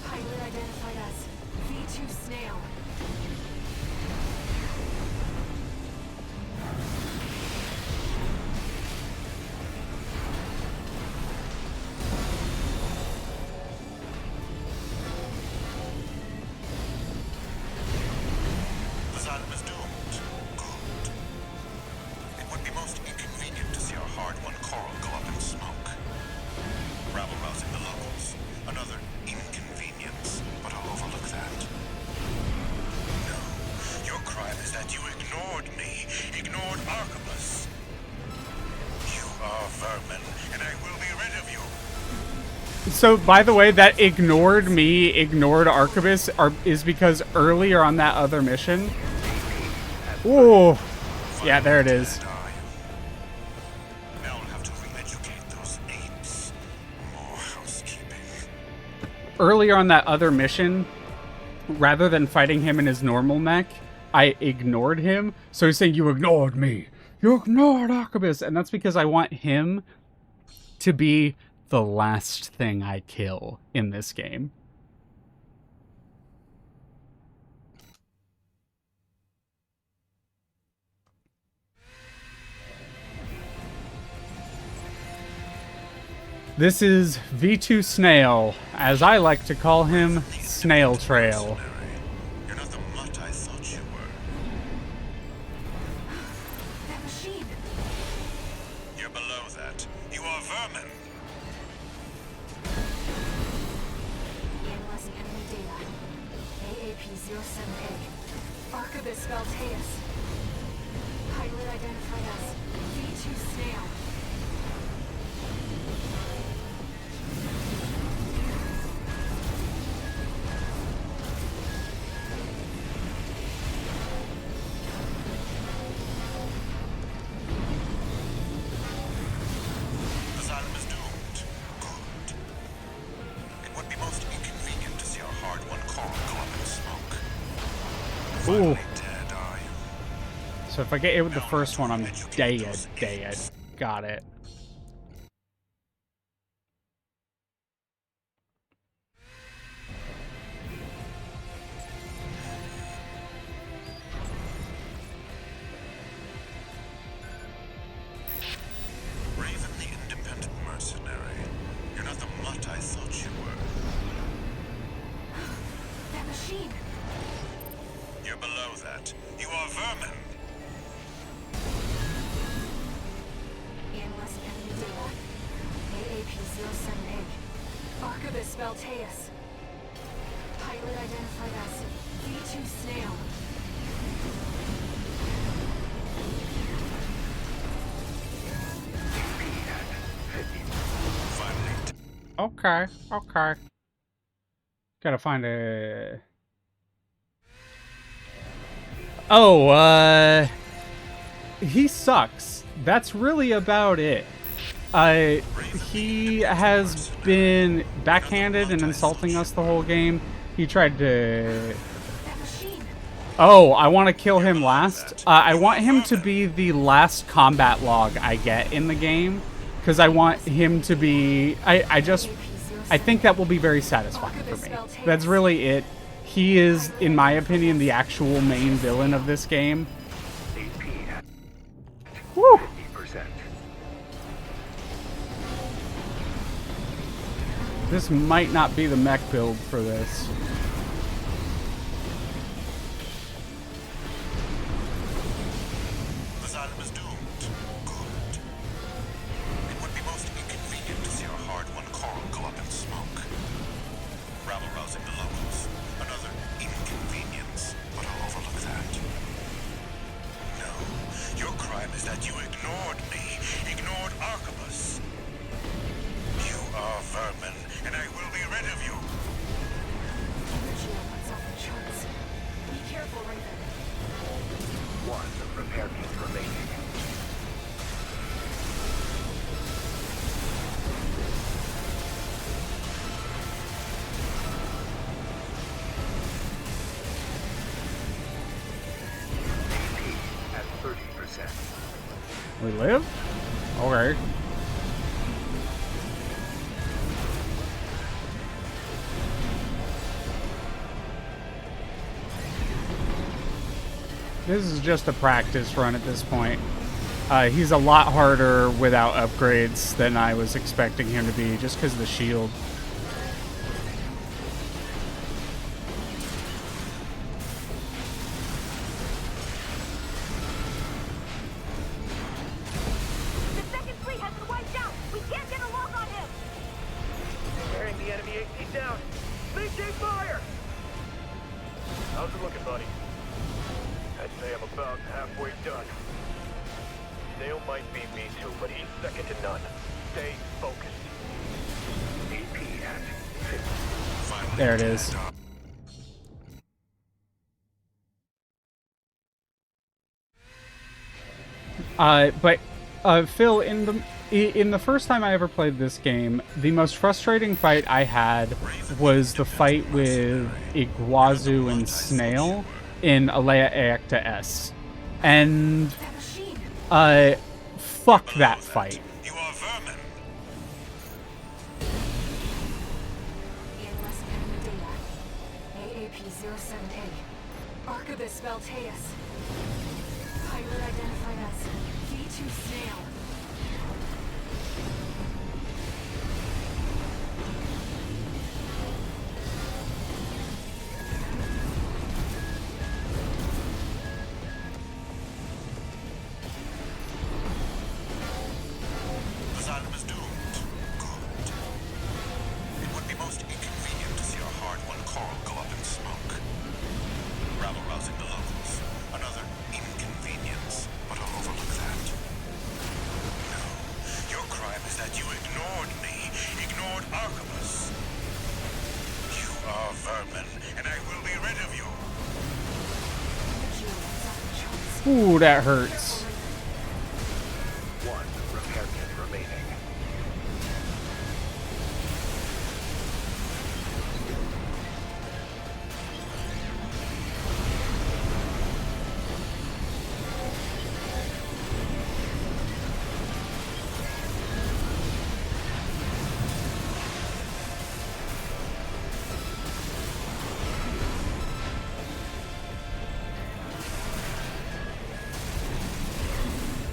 Pilot identified as V2 Snail. The Xylem is doomed. Good. It would be most inconvenient to see our hard-won coral go up in smoke. Rabble-rousing the locals. Another inconvenience, but I'll overlook that. No, your crime is that you ignored me, ignored Archibus. You are vermin, and I will be rid of you. So, by the way, that ignored me, ignored Archibus, is because earlier on that other mission... Ooh. Yeah, there it is. Now I'll have to re-educate those apes. More housekeeping. Earlier on that other mission, rather than fighting him in his normal mech, I ignored him. So he's saying, you ignored me. You ignored Archibus. And that's because I want him to be the last thing I kill in this game. This is V2 Snail, as I like to call him, Snail Trail. You're not the mutt I thought you were. That machine! You're below that. You are vermin. Analyzing enemy data. AAP-07A. Archivist Snail-Teus. Pilot identified as V2 Snail. The Xylem is doomed. Good. It would be most inconvenient to see our hard-won coral go up in smoke. Ooh. Finally dead, are you? So if I get hit with the first one, I'm dead. Got it. Raven the independent mercenary. You're not the mutt I thought you were. That machine! You're below that. You are vermin. Analyzing enemy data. AAP-07A. Archivist Snail-Teus. Pilot identified as V2 Snail. Finally. Okay. Gotta find a... Oh, he sucks. That's really about it. He has been backhanded and insulting us the whole game. He tried to... That machine! Oh, I want to kill him last. I want him to be the last combat log I get in the game. Because I want him to be... I think that will be very satisfying for me. That's really it. He is, in my opinion, the actual main villain of this game. AP at Woo! 50%. This might not be the mech build for this. The Xylem is doomed. Good. It would be most inconvenient to see our hard-won coral go up in smoke. Rabble-rousing the locals. Another inconvenience, but I'll overlook that. No. Your crime is that you ignored me. Ignored Archibus. You are vermin, and I will be rid of you. Energy output's off the charts. Be careful, Raven. One repair kit remaining. AP at 30%. We live? Okay. This is just a practice run at this point. He's a lot harder without upgrades than I was expecting him to be, just because of the shield. The second fleet has been wiped out. We can't get a lock on him. Bearing the enemy AC down. Maintain fire! How's it looking, buddy? I'd say I'm about halfway done. Snail might beat me too, but he's second to none. Stay focused. AP at 50. Finally, There it is. Phil, in the first time I ever played this game, the most frustrating fight I had was the fight with Iguazu and Snail in Alea Aecta S. And That machine. fuck that fight. You are vermin. EMS enemy data. AAP-07A. Archibus Snail-Teus. Pilot identified as V2 Snail. The Xylem is doomed. Good. It would be most inconvenient to see our hard-won coral go up in smoke. Rabble-rousing the locals. Another inconvenience, but I'll overlook that. No. Your crime is that you ignored me. Ignored Archibus. You are vermin, and I will be rid of you. Energy output's off the charts. Ooh, that hurts. One repair kit remaining.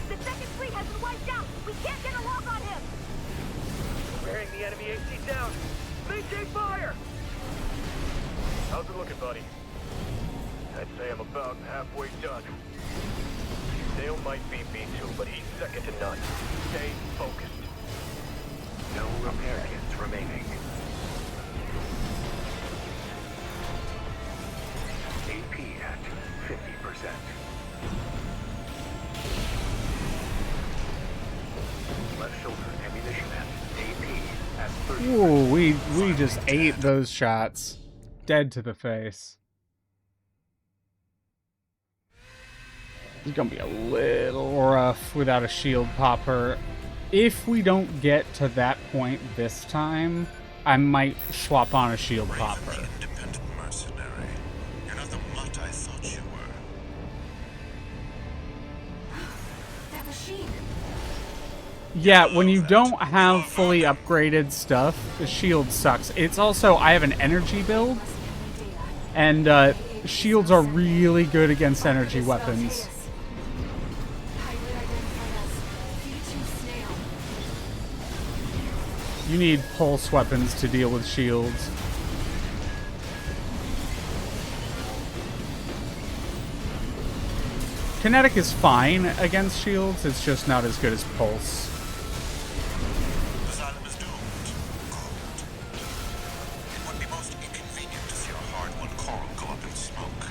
The second fleet has been wiped out. We can't get a lock on him. Bearing the enemy AC down. Maintain fire! How's it looking, buddy? I'd say I'm about halfway done. Snail might beat me too, but he's second to none. Stay focused. No repair kits remaining. AP at 50%. Left shoulder ammunition at AP at 30%. Ooh, we just ate those shots. Dead to the face. It's gonna be a little rough without a shield popper. If we don't get to that point this time, I might swap on a shield Raven, popper. the independent mercenary. You're not the mutt I thought you were. That machine. Yeah, when you don't have fully upgraded stuff, the shield sucks. It's also, I have an energy build, EMS enemy data. and shields are really good against energy weapons. Pilot identified as V2 Snail. You need pulse weapons to deal with shields. Kinetic is fine against shields, it's just not as good as pulse. Asylum is doomed. Good. It would be most inconvenient to see our hard-won coral go up in smoke.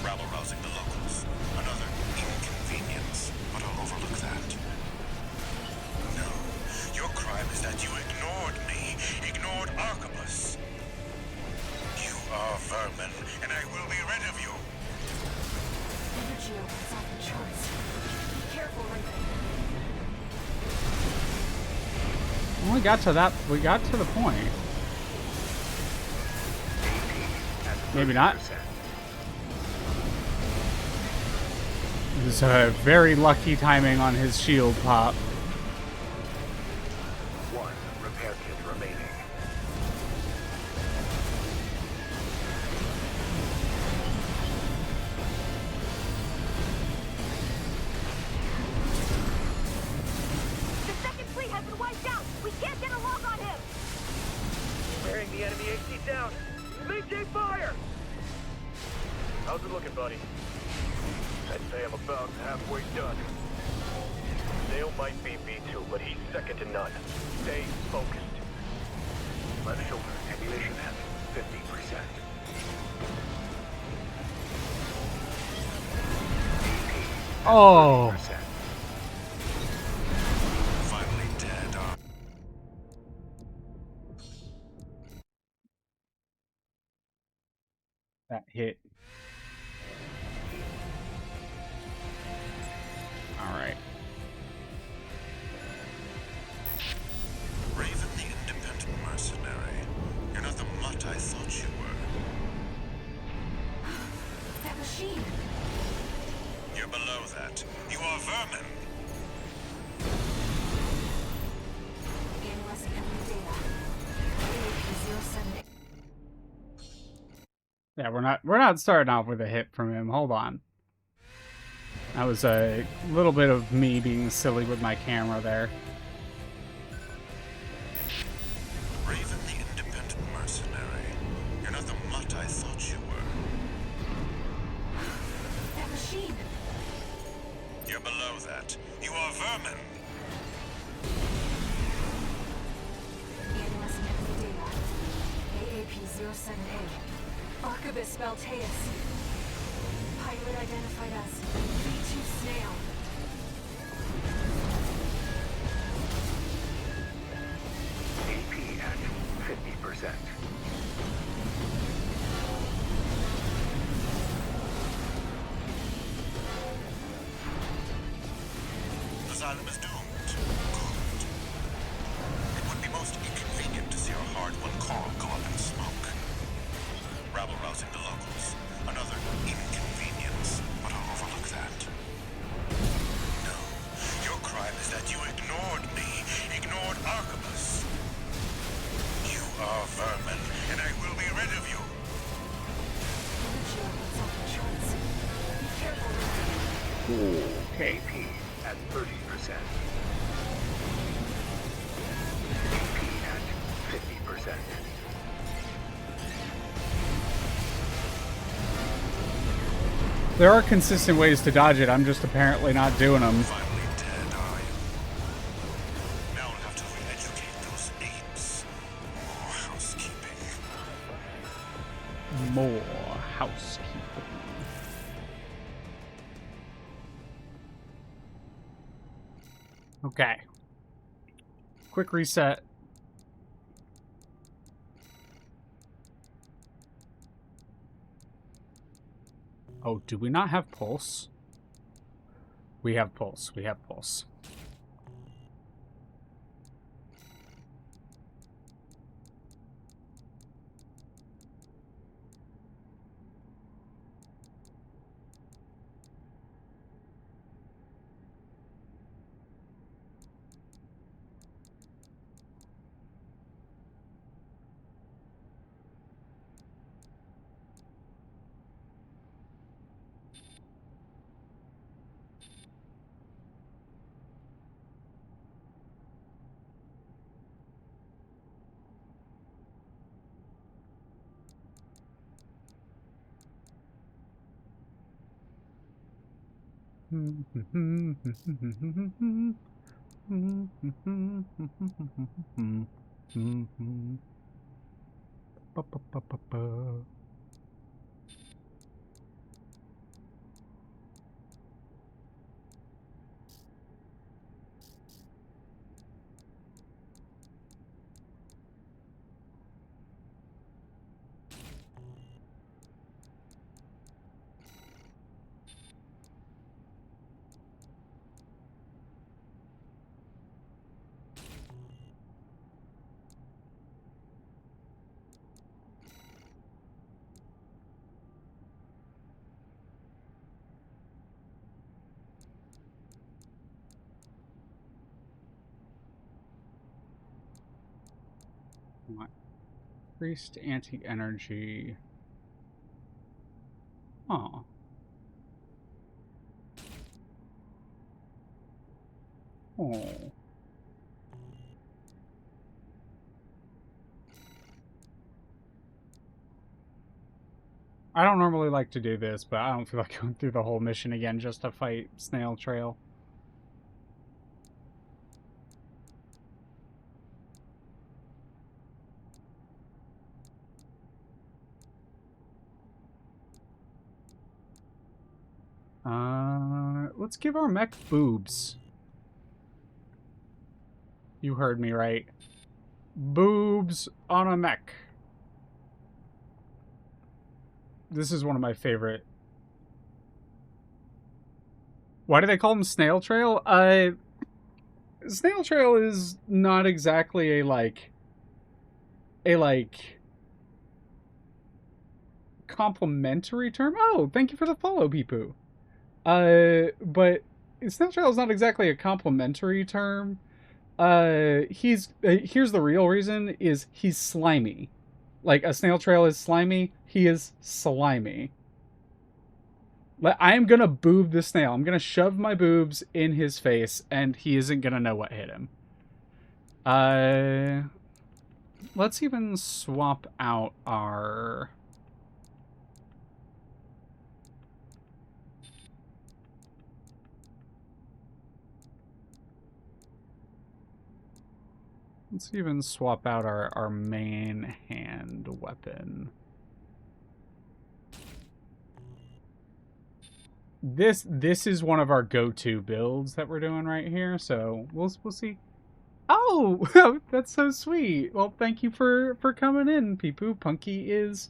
Rabble-rousing the locals. Another inconvenience, but I'll overlook that. No, your crime is that you ignored me, ignored Arquebus. You are vermin, and I will be rid of you. Energy opens off the charts. Be careful, Raven. Well, we got to that. We got to the point. Maybe not. It was a very lucky timing on his shield pop. One repair kit remaining. The second fleet has been wiped out. We can't get a lock on him. Bearing the enemy AC down. Maintain fire! How's it looking, buddy? I'd say I'm about halfway done. Snail might be B2, but he's second to none. Stay focused. Left shoulder ambulation at 50%. Oh. 30%. Finally dead, That hit. Alright. Raven the independent mercenary. You're not the mutt I thought you were. That machine! You're below that. You are vermin. Analyzing enemy data. AAP-078. Yeah, we're not starting off with a hit from him. Hold on. That was a little bit of me being silly with my camera there. Raven the independent mercenary. You're not the mutt I thought you were. That machine! You're below that. You are vermin. Analyzing enemy data. AAP-078. Arquebus Snail-Teus. Pilot identified as B2 Snail. AP at 50%. Asylum is doomed. Good. It would be most inconvenient to see our hard-won coral go up in smoke. Rabble-rousing the locals. Another inconvenience, but I'll overlook that. No, your crime is that you ignored me, ignored Arquebus. You are vermin, and I will be rid of you. Energy opens off the charts. Be careful, Raven. AP at 30%. AP at 50%. There are consistent ways to dodge it. I'm just apparently not doing them. Finally dead, are you? Now I'll have to re-educate those apes. More housekeeping. More housekeeping. Okay. Quick reset. Oh, do we not have pulse? We have pulse. We have pulse. Increased anti-energy. Oh. Oh. I don't normally like to do this, but I don't feel like going through the whole mission again just to fight Snail Trail. Let's give our mech boobs. You heard me right. Boobs on a mech. This is one of my favorite. Why do they call them Snail Trail? Snail Trail is not exactly a complimentary term. Oh, thank you for the follow, Peepoo. But Snail Trail is not exactly a complimentary term. Here's the real reason is he's slimy. Like a snail trail is slimy, he is slimy. I am gonna boob the snail. I'm gonna shove my boobs in his face, and he isn't gonna know what hit him. Let's even swap out our. Let's even swap out our main hand weapon. This is one of our go-to builds that we're doing right here, so we'll see. Oh, that's so sweet. Well, thank you for coming in, Peepoo. Punky is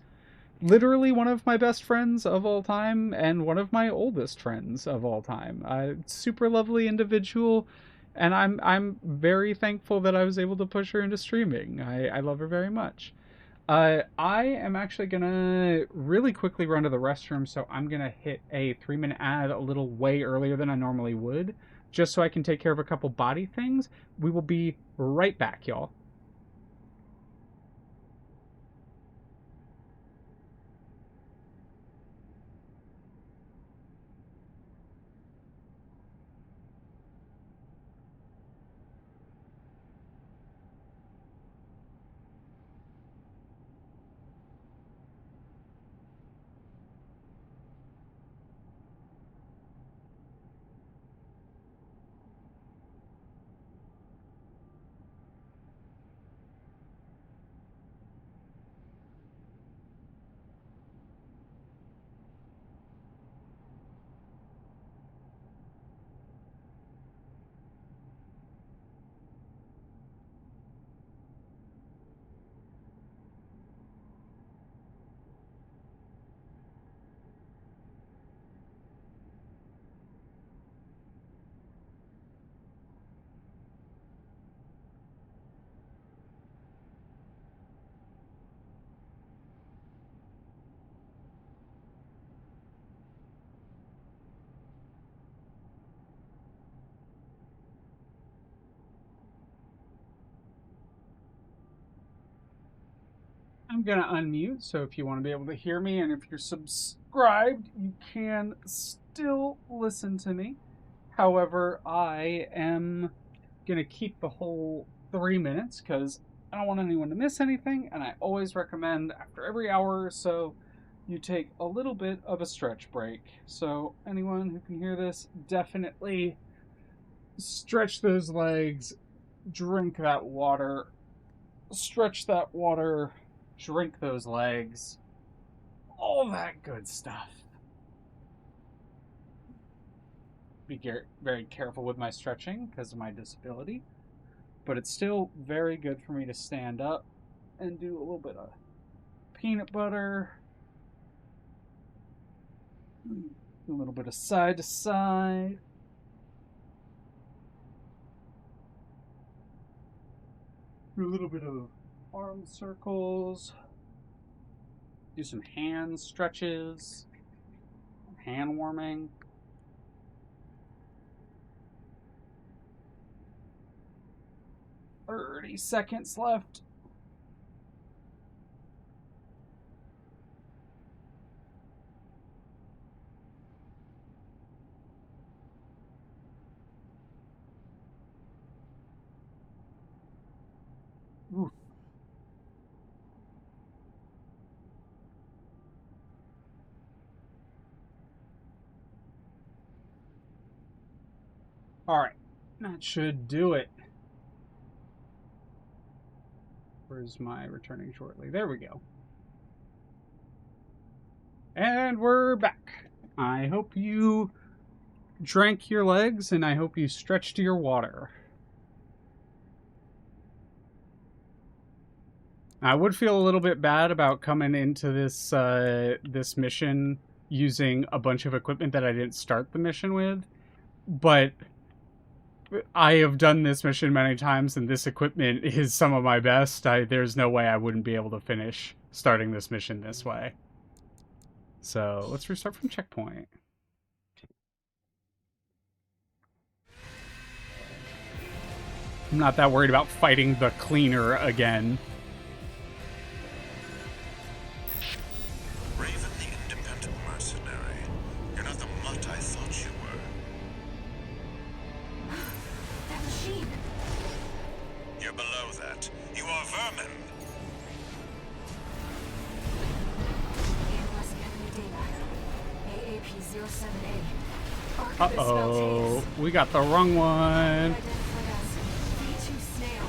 literally one of my best friends of all time and one of my oldest friends of all time. Super lovely individual, and I'm very thankful that I was able to push her into streaming. I love her very much. I am actually gonna really quickly run to the restroom, so I'm gonna hit a 3-minute ad a little way earlier than I normally would, just so I can take care of a couple body things. We will be right back, y'all. I'm gonna unmute, so if you want to be able to hear me, and if you're subscribed, you can still listen to me. However, I am gonna keep the whole 3 minutes because I don't want anyone to miss anything, and I always recommend after every hour or so you take a little bit of a stretch break. So anyone who can hear this, definitely stretch those legs, drink that water, stretch that water, drink those legs, all that good stuff. Be very careful with my stretching because of my disability, but it's still very good for me to stand up and do a little bit of peanut butter, a little bit of side to side. Do a little bit of arm circles. Do some hand stretches, hand warming. "30 seconds left." Oof. All right, that should do it. Where's my returning shortly? There we go. And we're back. I hope you drank your legs and I hope you stretched your water. I would feel a little bit bad about coming into this this mission using a bunch of equipment that I didn't start the mission with, but I have done this mission many times, and this equipment is some of my best. There's no way I wouldn't be able to finish starting this mission this way. So let's restart from checkpoint. I'm not that worried about fighting the cleaner again. Raven the independent mercenary. You're not the mutt I thought you were. That machine! You're below that. You are vermin. Analyzing enemy data. AAP-07A. Uh-oh, we got the wrong one. Identified as V2 Snail.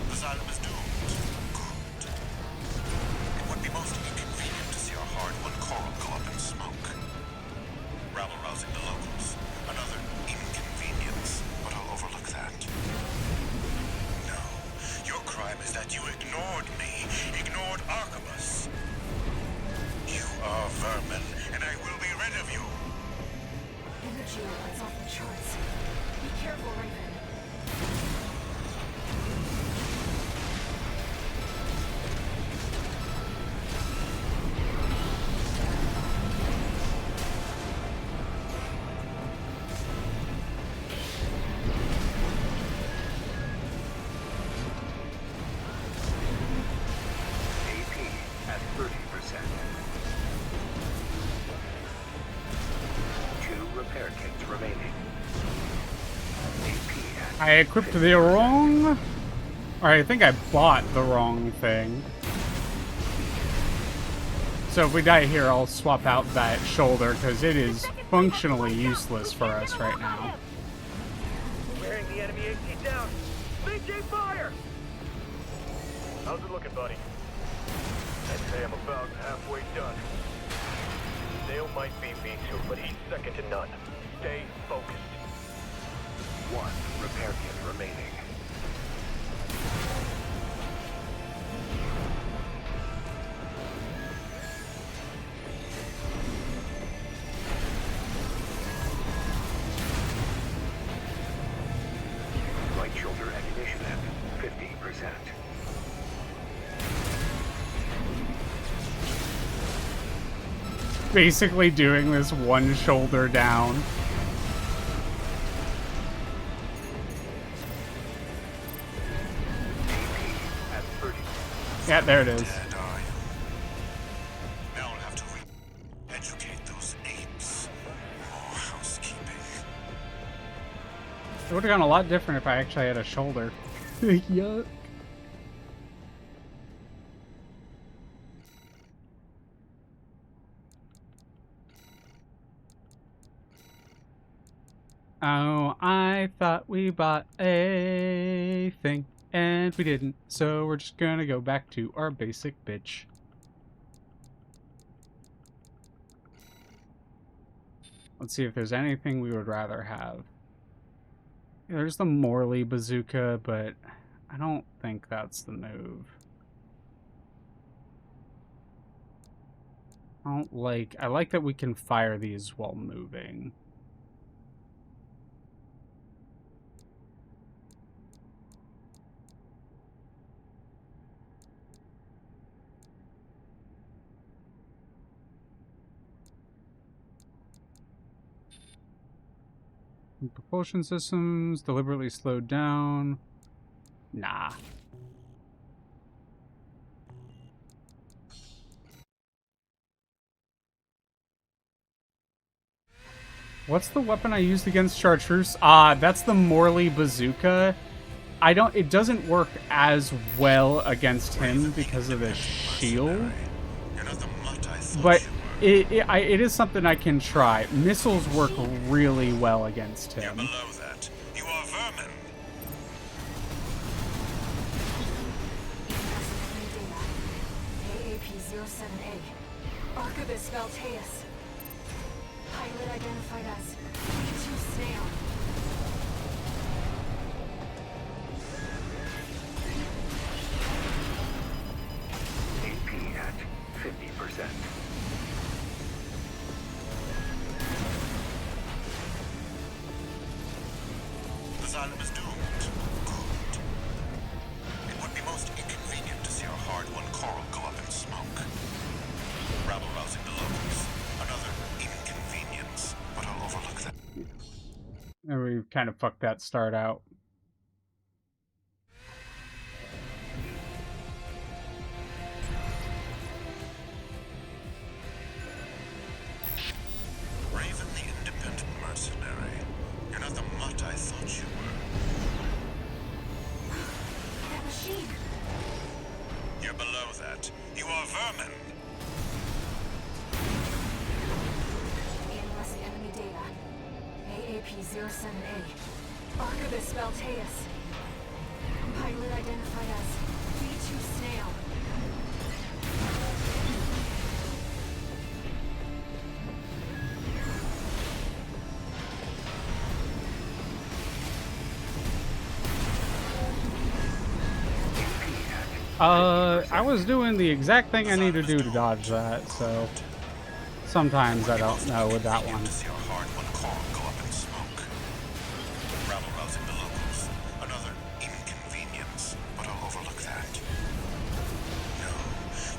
The Xylem is doomed. Good. It would be most inconvenient to see our hard-won coral go up in smoke. Rabble-rousing the locals. Another inconvenience, but I'll overlook that. No. Your crime is that you ignored me. Ignored Archimus. You are vermin, and I will be rid of you. Energy levels off the charts. Be careful, Raven. AP at 30%. 2 repair kits remaining. AP at I equipped the wrong... Or I think I bought the wrong thing. So if we die here, I'll swap out that shoulder, because it is functionally useless for us right now. Wearing the enemy AC down. Maintain fire! How's it looking, buddy? I'd say I'm about halfway done. Snail might beat me too, but he's second to none. Stay focused. 1 repair kit remaining. Right shoulder ammunition at 50%. Basically doing this one shoulder down. AP at 30%. Yeah, there it is. Dead are you? Educate those apes. More housekeeping. It would have gone a lot different if I actually had a shoulder. Yuck. Oh, I thought we bought a thing, and we didn't. So we're just gonna go back to our basic bitch. Let's see if there's anything we would rather have. There's the Morley bazooka, but I don't think that's the move. I like that we can fire these while moving. Propulsion systems deliberately slowed down. Nah. What's the weapon I used against Chartreuse? That's the Morley bazooka. It doesn't work as well against him because of the shield. But it is something I can try. Missiles work really well against him. Below that, you are vermin. AAP-07A. Archibus Snail-Teus. Pilot identified as Ichi Snail. AP at 50%. The Xylem is doomed. Good. It would be most inconvenient to see our hard-won coral go up in smoke. Rabble-rousing the locals. Another inconvenience, but I'll overlook that. And we kind of fucked that start out. Raven the independent mercenary. You're not the mutt I thought you were. That machine. You're below that. You are vermin. Analyzing enemy data. AAP-07A. Archibus Snail-Teus. Pilot identified as B2 Snail. I was doing the exact thing I need to do to dodge that, so sometimes I don't know with that one. To see our hard-won coral go up in smoke. Rabble-rousing the locals. Another inconvenience, but I'll overlook that. No,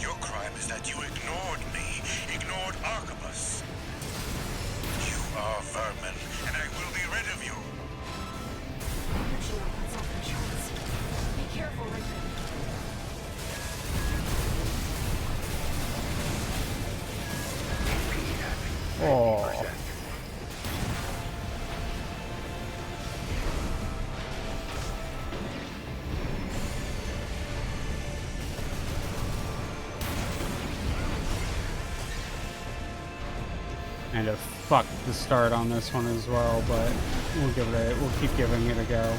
your crime is that you ignored me, ignored Archibus. You are vermin, and I will be rid of you. Energy outputs off the charts. Be careful, Raven. Oh. And a fuck the start on this one as well, but we'll keep giving it a go.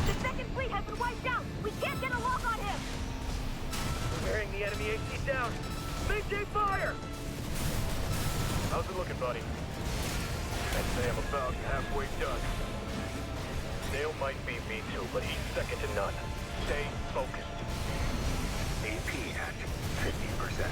The second fleet has been wiped out! We can't get a lock on him! Bearing the enemy AC down. Maintain fire! How's it looking, buddy? I'd say I'm about halfway done. Snail might beat me too, but he's second to none. Stay focused. AP at 50%.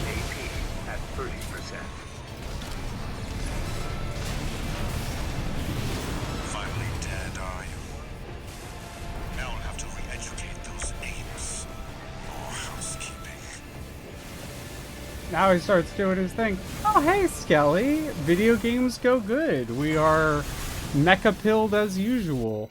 AP at 30%. Now he starts doing his thing. Oh, hey, Skelly. Video games go good. We are mecha pilled as usual.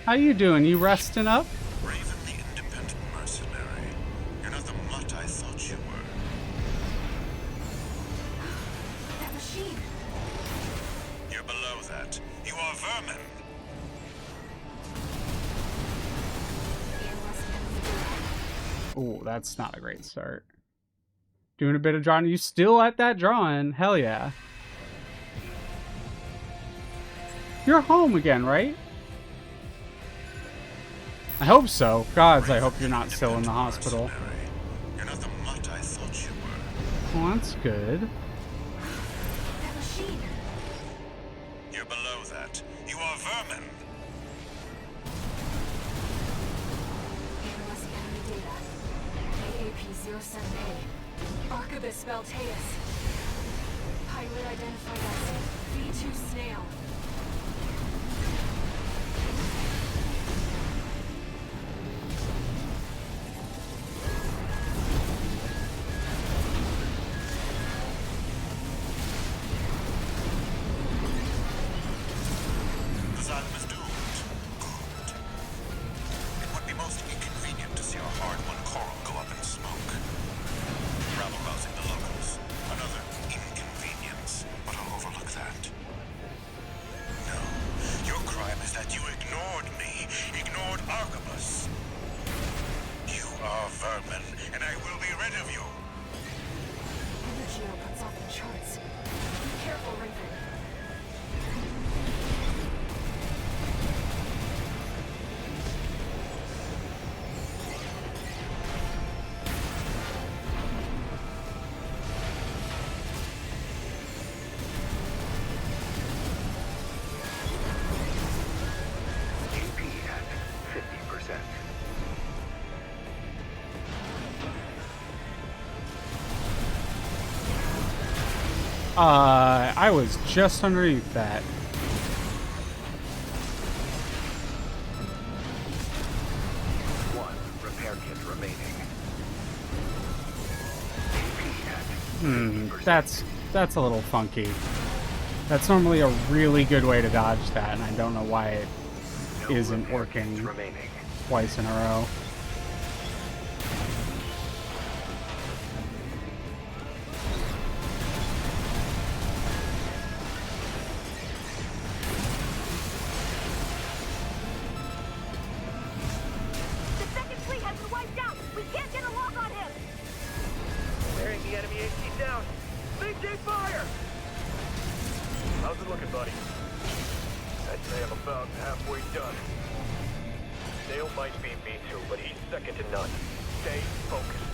How you doing? You resting up? Raven the independent mercenary. You're not the mutt I thought you were. That machine! You're below that. You are vermin. Oh, that's not a great start. Doing a bit of drawing. You still at that drawing? Hell yeah. You're home again, right? I hope so. Gods, I hope you're not still in the hospital. You're not the mutt I thought you were. Well, that's good. That machine! You're below that. You are vermin. Analyzing enemy data. AAP-07A. Archibus Snail-Teus. Pilot identified as V2 Snail. The Xylem is doomed. Good. It would be most inconvenient to see our hard-won coral go up in smoke. Rabble-rousing the locals. Another inconvenience, but I'll overlook that. No. Your crime is that you ignored me. Ignored Archibus. You are vermin, and I will be rid of you. Energy outputs off the charts. Be careful, Raven. AP at 50%. I was just underneath that. One repair kit remaining. AP at 50%. That's a little funky. That's normally a really good way to dodge that, and I don't know why it No isn't repair working kits remaining. twice in a row. The second fleet has been wiped out! We can't get a lock on him! Bearing the enemy AC down. Maintain fire! How's it looking, buddy? I'd say I'm about halfway done. Snail might be V2, but he's second to none. Stay focused.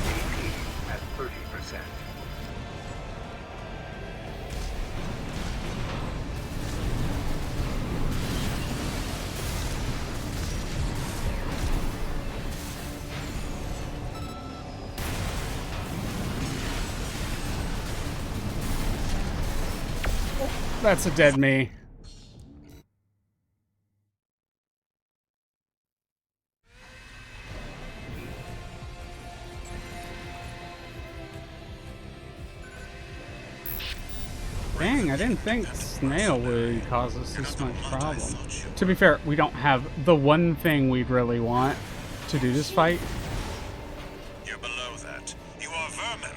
AP at 30%. That's a dead me. Dang, I didn't think Snail would cause us this much problem. To be fair, we don't have the one thing we'd really want to do this fight. You're below that. You are vermin.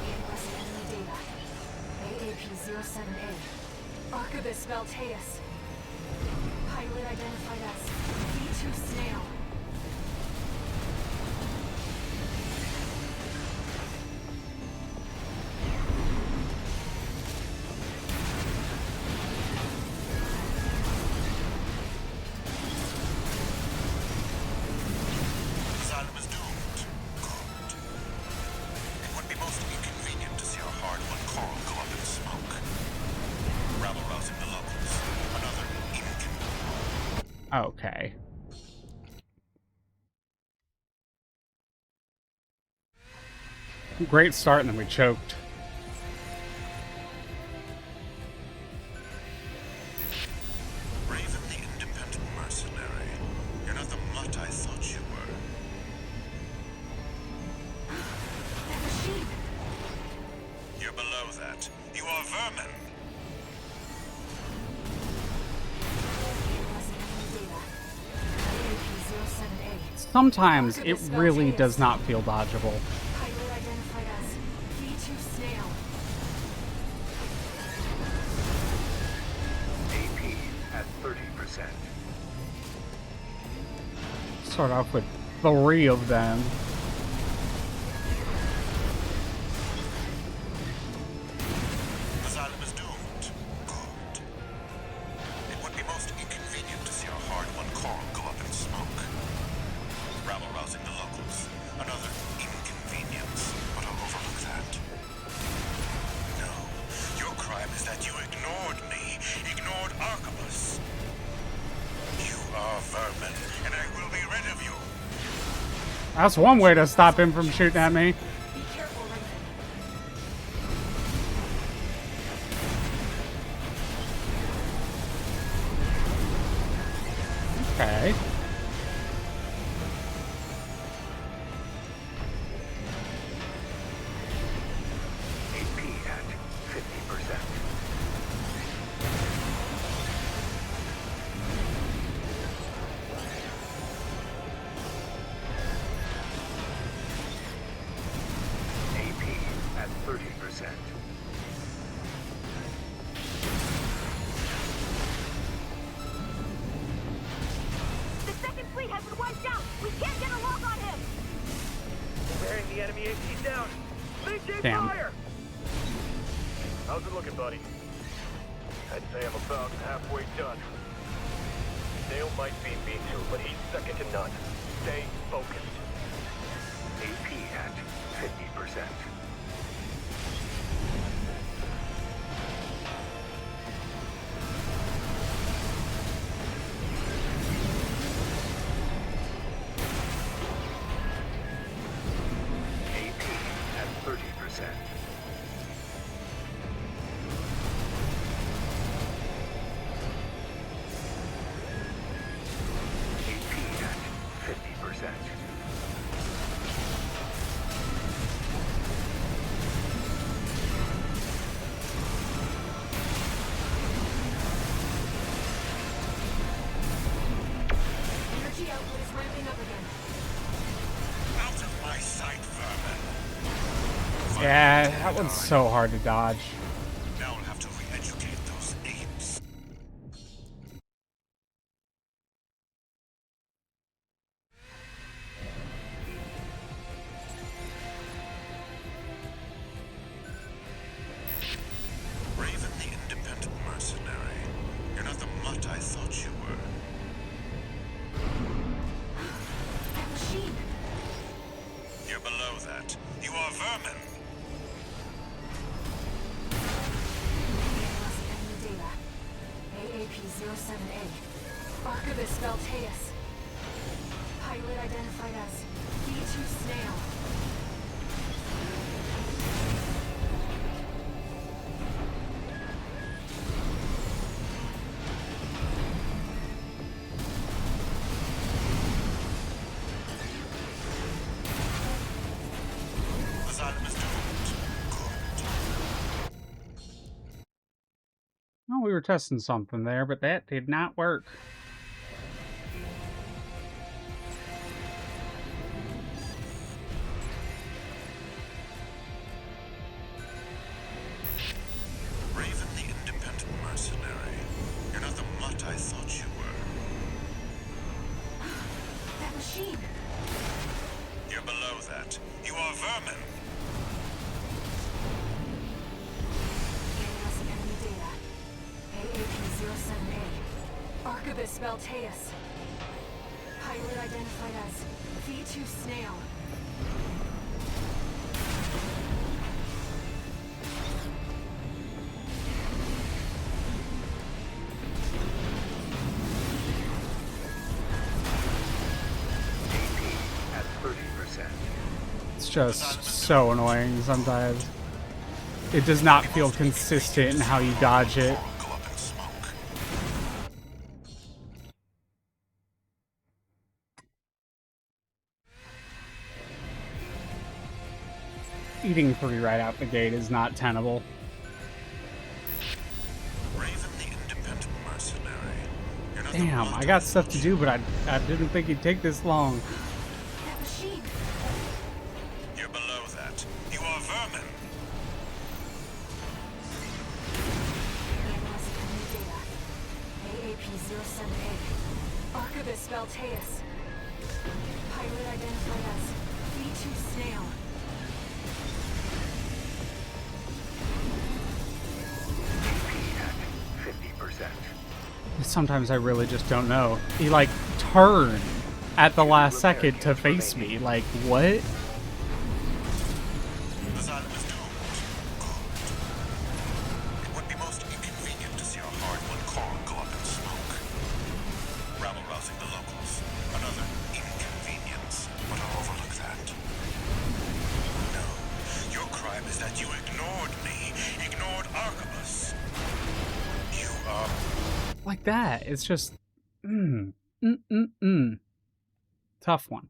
Analyzing enemy data. AAP-07A. Archibus Snail-Teus. Pilot identified as V2 Snail. The Xylem is doomed. Good. Okay. Great start, and then we choked. Raven the independent mercenary. You're not the mutt I thought you were. That machine! You're below that. You are vermin. Sometimes it really does not feel dodgeable. Pilot identified as V2 Snail. AP at 30%. Start off with 3 of them. Asylum is doomed. Good. It would be most inconvenient to see our hard-won coral go up in smoke. Rabble-rousing the locals. Another inconvenience, but I'll overlook that. No, your crime is that you ignored me, ignored Arquebus. You are vermin, and I will be rid of you. That's one way to stop him from shooting at me. Be careful, Raven. Okay. AP at 50%. AP at 30%. The second fleet has been wiped out! We can't get a lock on him! Bearing the enemy AT down. Maintain Damn. fire! How's it looking, buddy? I'd say I'm about halfway done. Snail might be B2, but he's second to none. Stay focused. AP at 50%. AP at 30%. AP at 50%. Energy output is ramping up again. Out of my sight, vermin. Yeah, that one's so hard to dodge. Now I'll have to re-educate those apes. Raven the independent mercenary. You're not the mutt I thought you were. That machine! You're below that. You are vermin. Analyzing enemy data. AAP-07A. Arquebus Snail-Teus. Pilot identified as V2 Snail. Asylum is doomed. Good. Oh, we were testing something there, but that did not work. Raven the independent mercenary. You're not the mutt I thought you were. That machine! You're below that. You are vermin. Analyzing enemy data. AAP-07A. Arquebus Snail-Teus. Pilot identified as V2 Snail. just so annoying sometimes. It does not feel consistent in how you dodge it. Go up in smoke. Eating 3 right out the gate is not tenable. Raven the independent mercenary. You're not the Damn, I got stuff to do, but I didn't think it'd take this long. That machine. You're below that. You are vermin. EMS new data. AAP-07A. Archivist Snail-Teus. Pilot identified as V2 Snail. at 50%. Sometimes I really just don't know. He like turned at the last second to face me. Like, what? The Xylem is doomed. Good. It would be most inconvenient to see our hard-won core go up in smoke. Rabble-rousing the locals. Another inconvenience. But I'll overlook that. No. Your crime is that you ignored me. Ignored Archibus. You are... Like that. It's just tough one.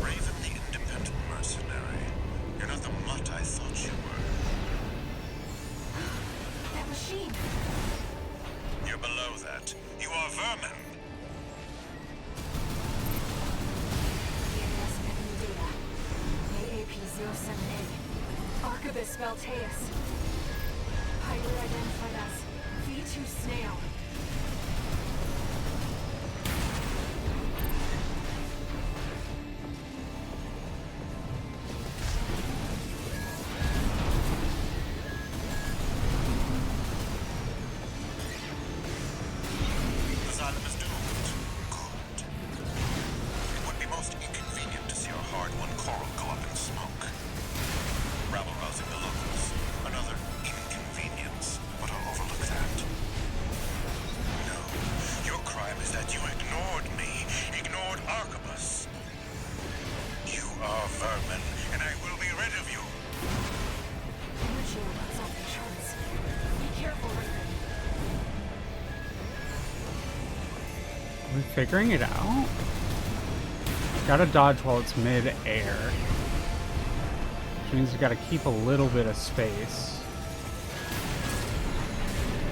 Raven the independent mercenary. You're not the mutt I thought you were. That machine. You're below that. You are vermin. EMS new data. AAP-07A. Archivist Snail-Teus. Pilot identified as V2 Snail. The Xylem is doomed. Good. It would be most inconvenient to see our hard-won coral go up in smoke. Rabble-rousing the locals. Another inconvenience, but I'll overlook that. No. Your crime is that you ignored me. Ignored Archibus. You are vermin, and I will be rid of you. Energy levels off the charts. Be careful, Raven. Are we figuring it out? Gotta dodge while it's mid-air. Which means you gotta keep a little bit of space.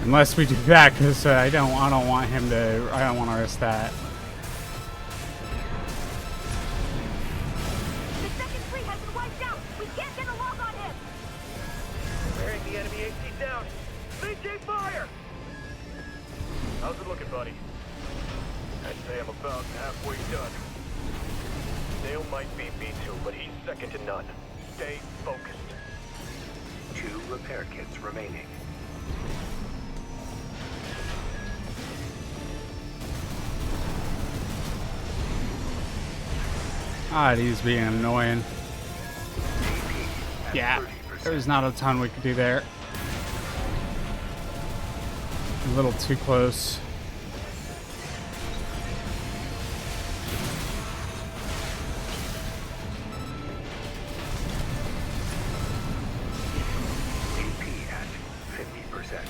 Unless we do that, because I don't want him to. I don't want to risk that. The second fleet has been wiped out. We can't get a lock on him. Bearing the enemy AC down. Maintain fire! How's it looking, buddy? I'd say I'm about halfway done. Snail might be B2, but he's second to none. Stay focused. 2 repair kits remaining. Ah, he's being annoying. AP at Yeah, 30%. there's not a ton we could do there. A little too close. AP at 50%.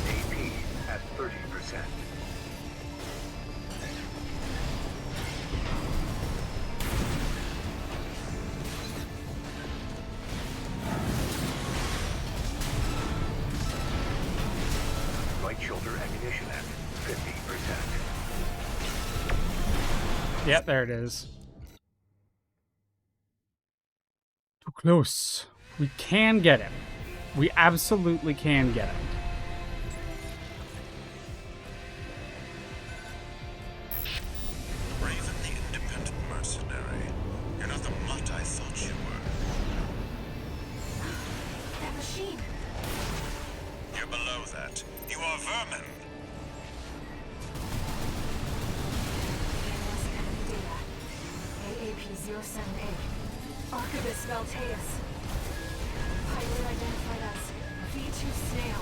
AP at 30%. Right shoulder ammunition at 50%. Yep, there it is. Too close. We can get him. We absolutely can get him. Raven the independent mercenary. You're not the mutt I thought you were. That machine! You're below that. You are vermin. Analyze enemy data. AAP-078. Archivist Snail-Teus. Pilot identified as V2 Snail.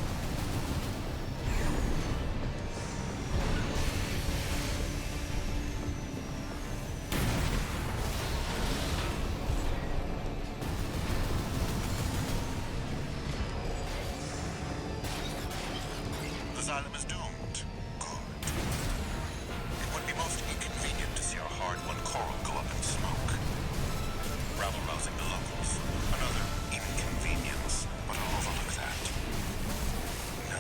The Xylem is doomed. Good. It would be most inconvenient to see our hard-won coral go up in smoke. Rabble-rousing the locals. Another inconvenience, but I'll overlook that. No.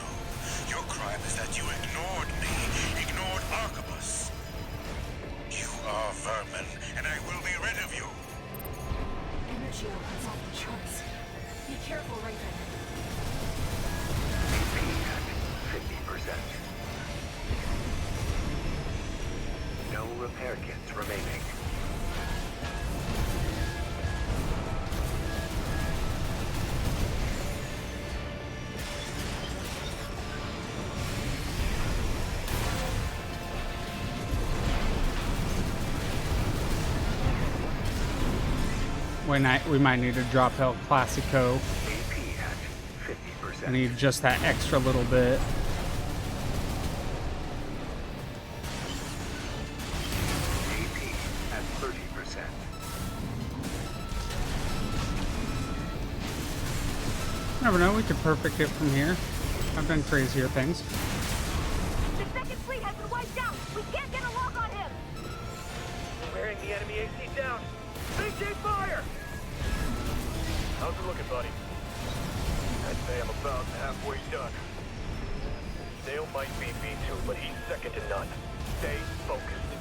Your crime is that you ignored me. Ignored Arquebus. You are vermin, and I will be rid of you. Energy output's off the charts. Be careful, Raven. AP at 50%. No repair kits remaining. We might need to drop El Clasico. AP at 50%. I need just that extra little bit. AP at 30%. Never know, we could perfect it from here. I've done crazier things. The second fleet has been wiped out. We can't get a lock on him. Wearing the enemy AC down. Maintain fire! How's it looking, buddy? I'd say I'm about halfway done. Snail might be V2, but he's second to none. Stay focused.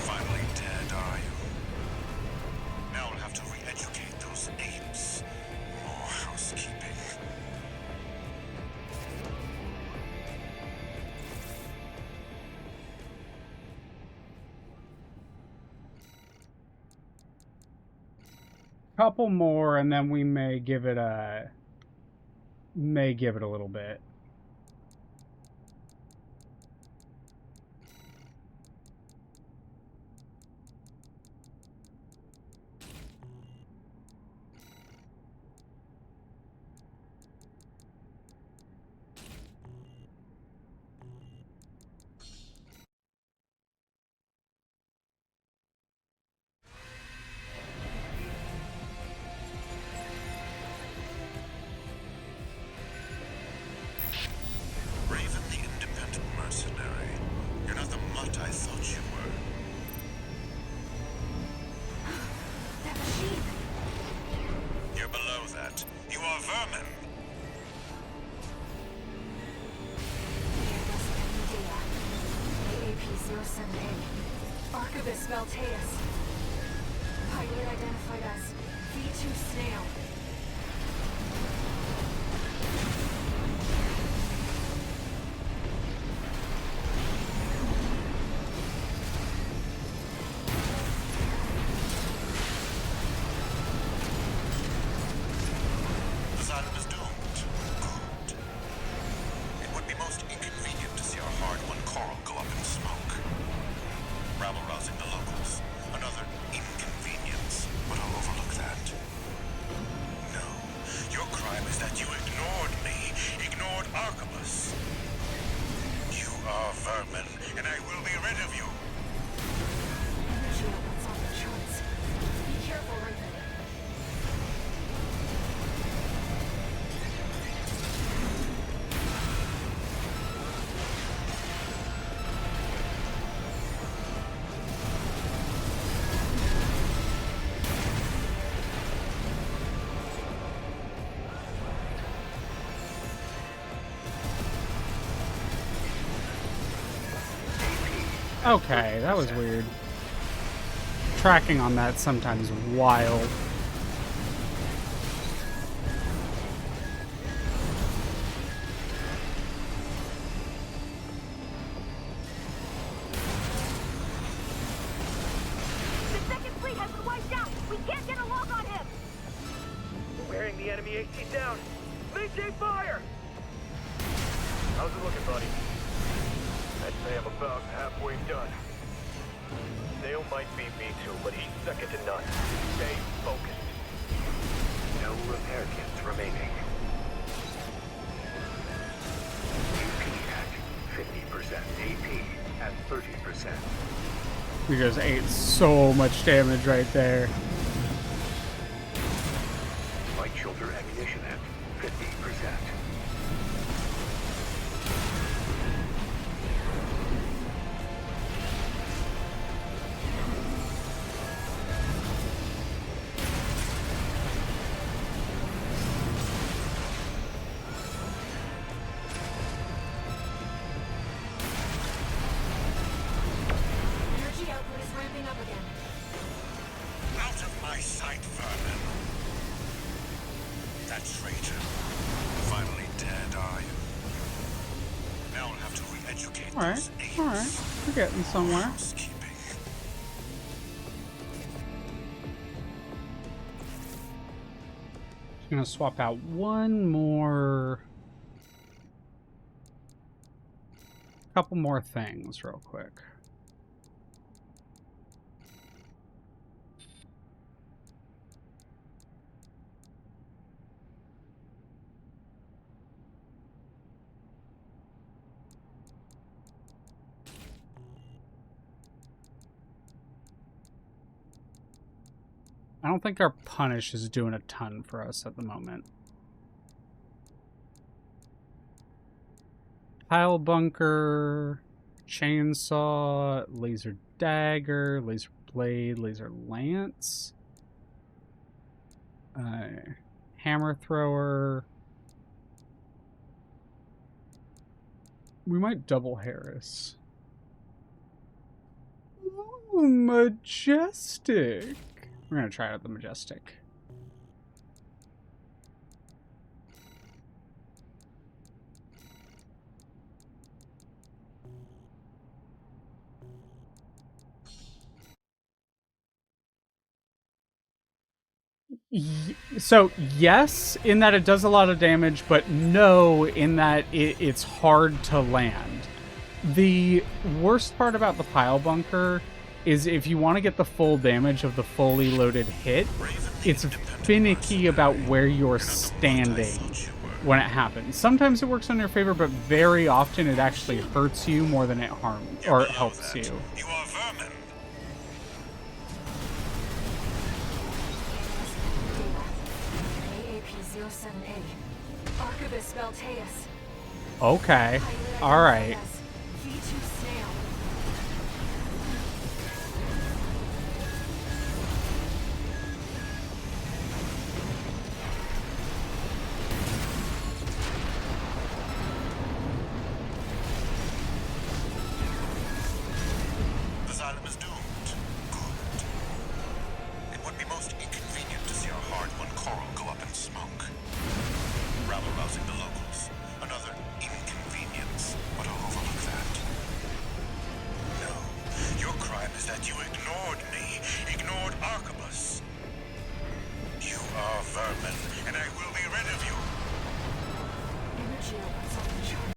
Finally dead, are you? Now I'll have to re-educate those apes. More housekeeping. Couple more, and then we may give it a little bit. Raven the independent mercenary. You're not the mutt I thought you were. That machine! You're below that. You are vermin. Analyze enemy data. AAP-078. Archivist Snail-Teus. Pilot identified as V2 Snail. The Xylem is doomed. Good. It would be most inconvenient to see our hard-won coral go up in smoke. Rabble-rousing the locals. Another inconvenience, but I'll overlook that. No. Your crime is that you ignored me. Ignored Arquebus. You are vermin, and I will be rid of you. Energy output's off the charts. Be careful, Raven. Okay, that was weird. Tracking on that sometimes wild. say I'm about halfway done. Snail might beat me too, but he's second to none. Stay focused. No repair kits remaining. AP at 50%. AP at 30%. We just ate so much damage right there. Light shoulder ammunition at 50%. Energy output is ramping up again. Out of my sight, vermin. That traitor. Finally dead, are you? Now I'll have to re-educate Alright, those apes. alright. We're getting somewhere. Housekeeping. Just gonna swap out one more. Couple more things real quick. I don't think our punish is doing a ton for us at the moment. Pile bunker, chainsaw, laser dagger, laser blade, laser lance, hammer thrower. We might double Harris. Ooh, majestic. We're gonna try out the majestic. So yes, in that it does a lot of damage, but no, in that it's hard to land. The worst part about the pile bunker is if you want to get the full damage of the fully loaded hit, it's finicky about where you're standing when it happens. Sometimes it works in your favor, but very often it actually hurts you more than it harms or helps you. You are vermin. AAP-07A. Archivist Snail-Teus. Okay. All right. V2 Snail. The xylem is doomed. Good. It would be most inconvenient to see our hard-won coral go up in smoke. Rabble-rousing the locals. Another inconvenience, but I'll overlook that. No, your crime is that you ignored me.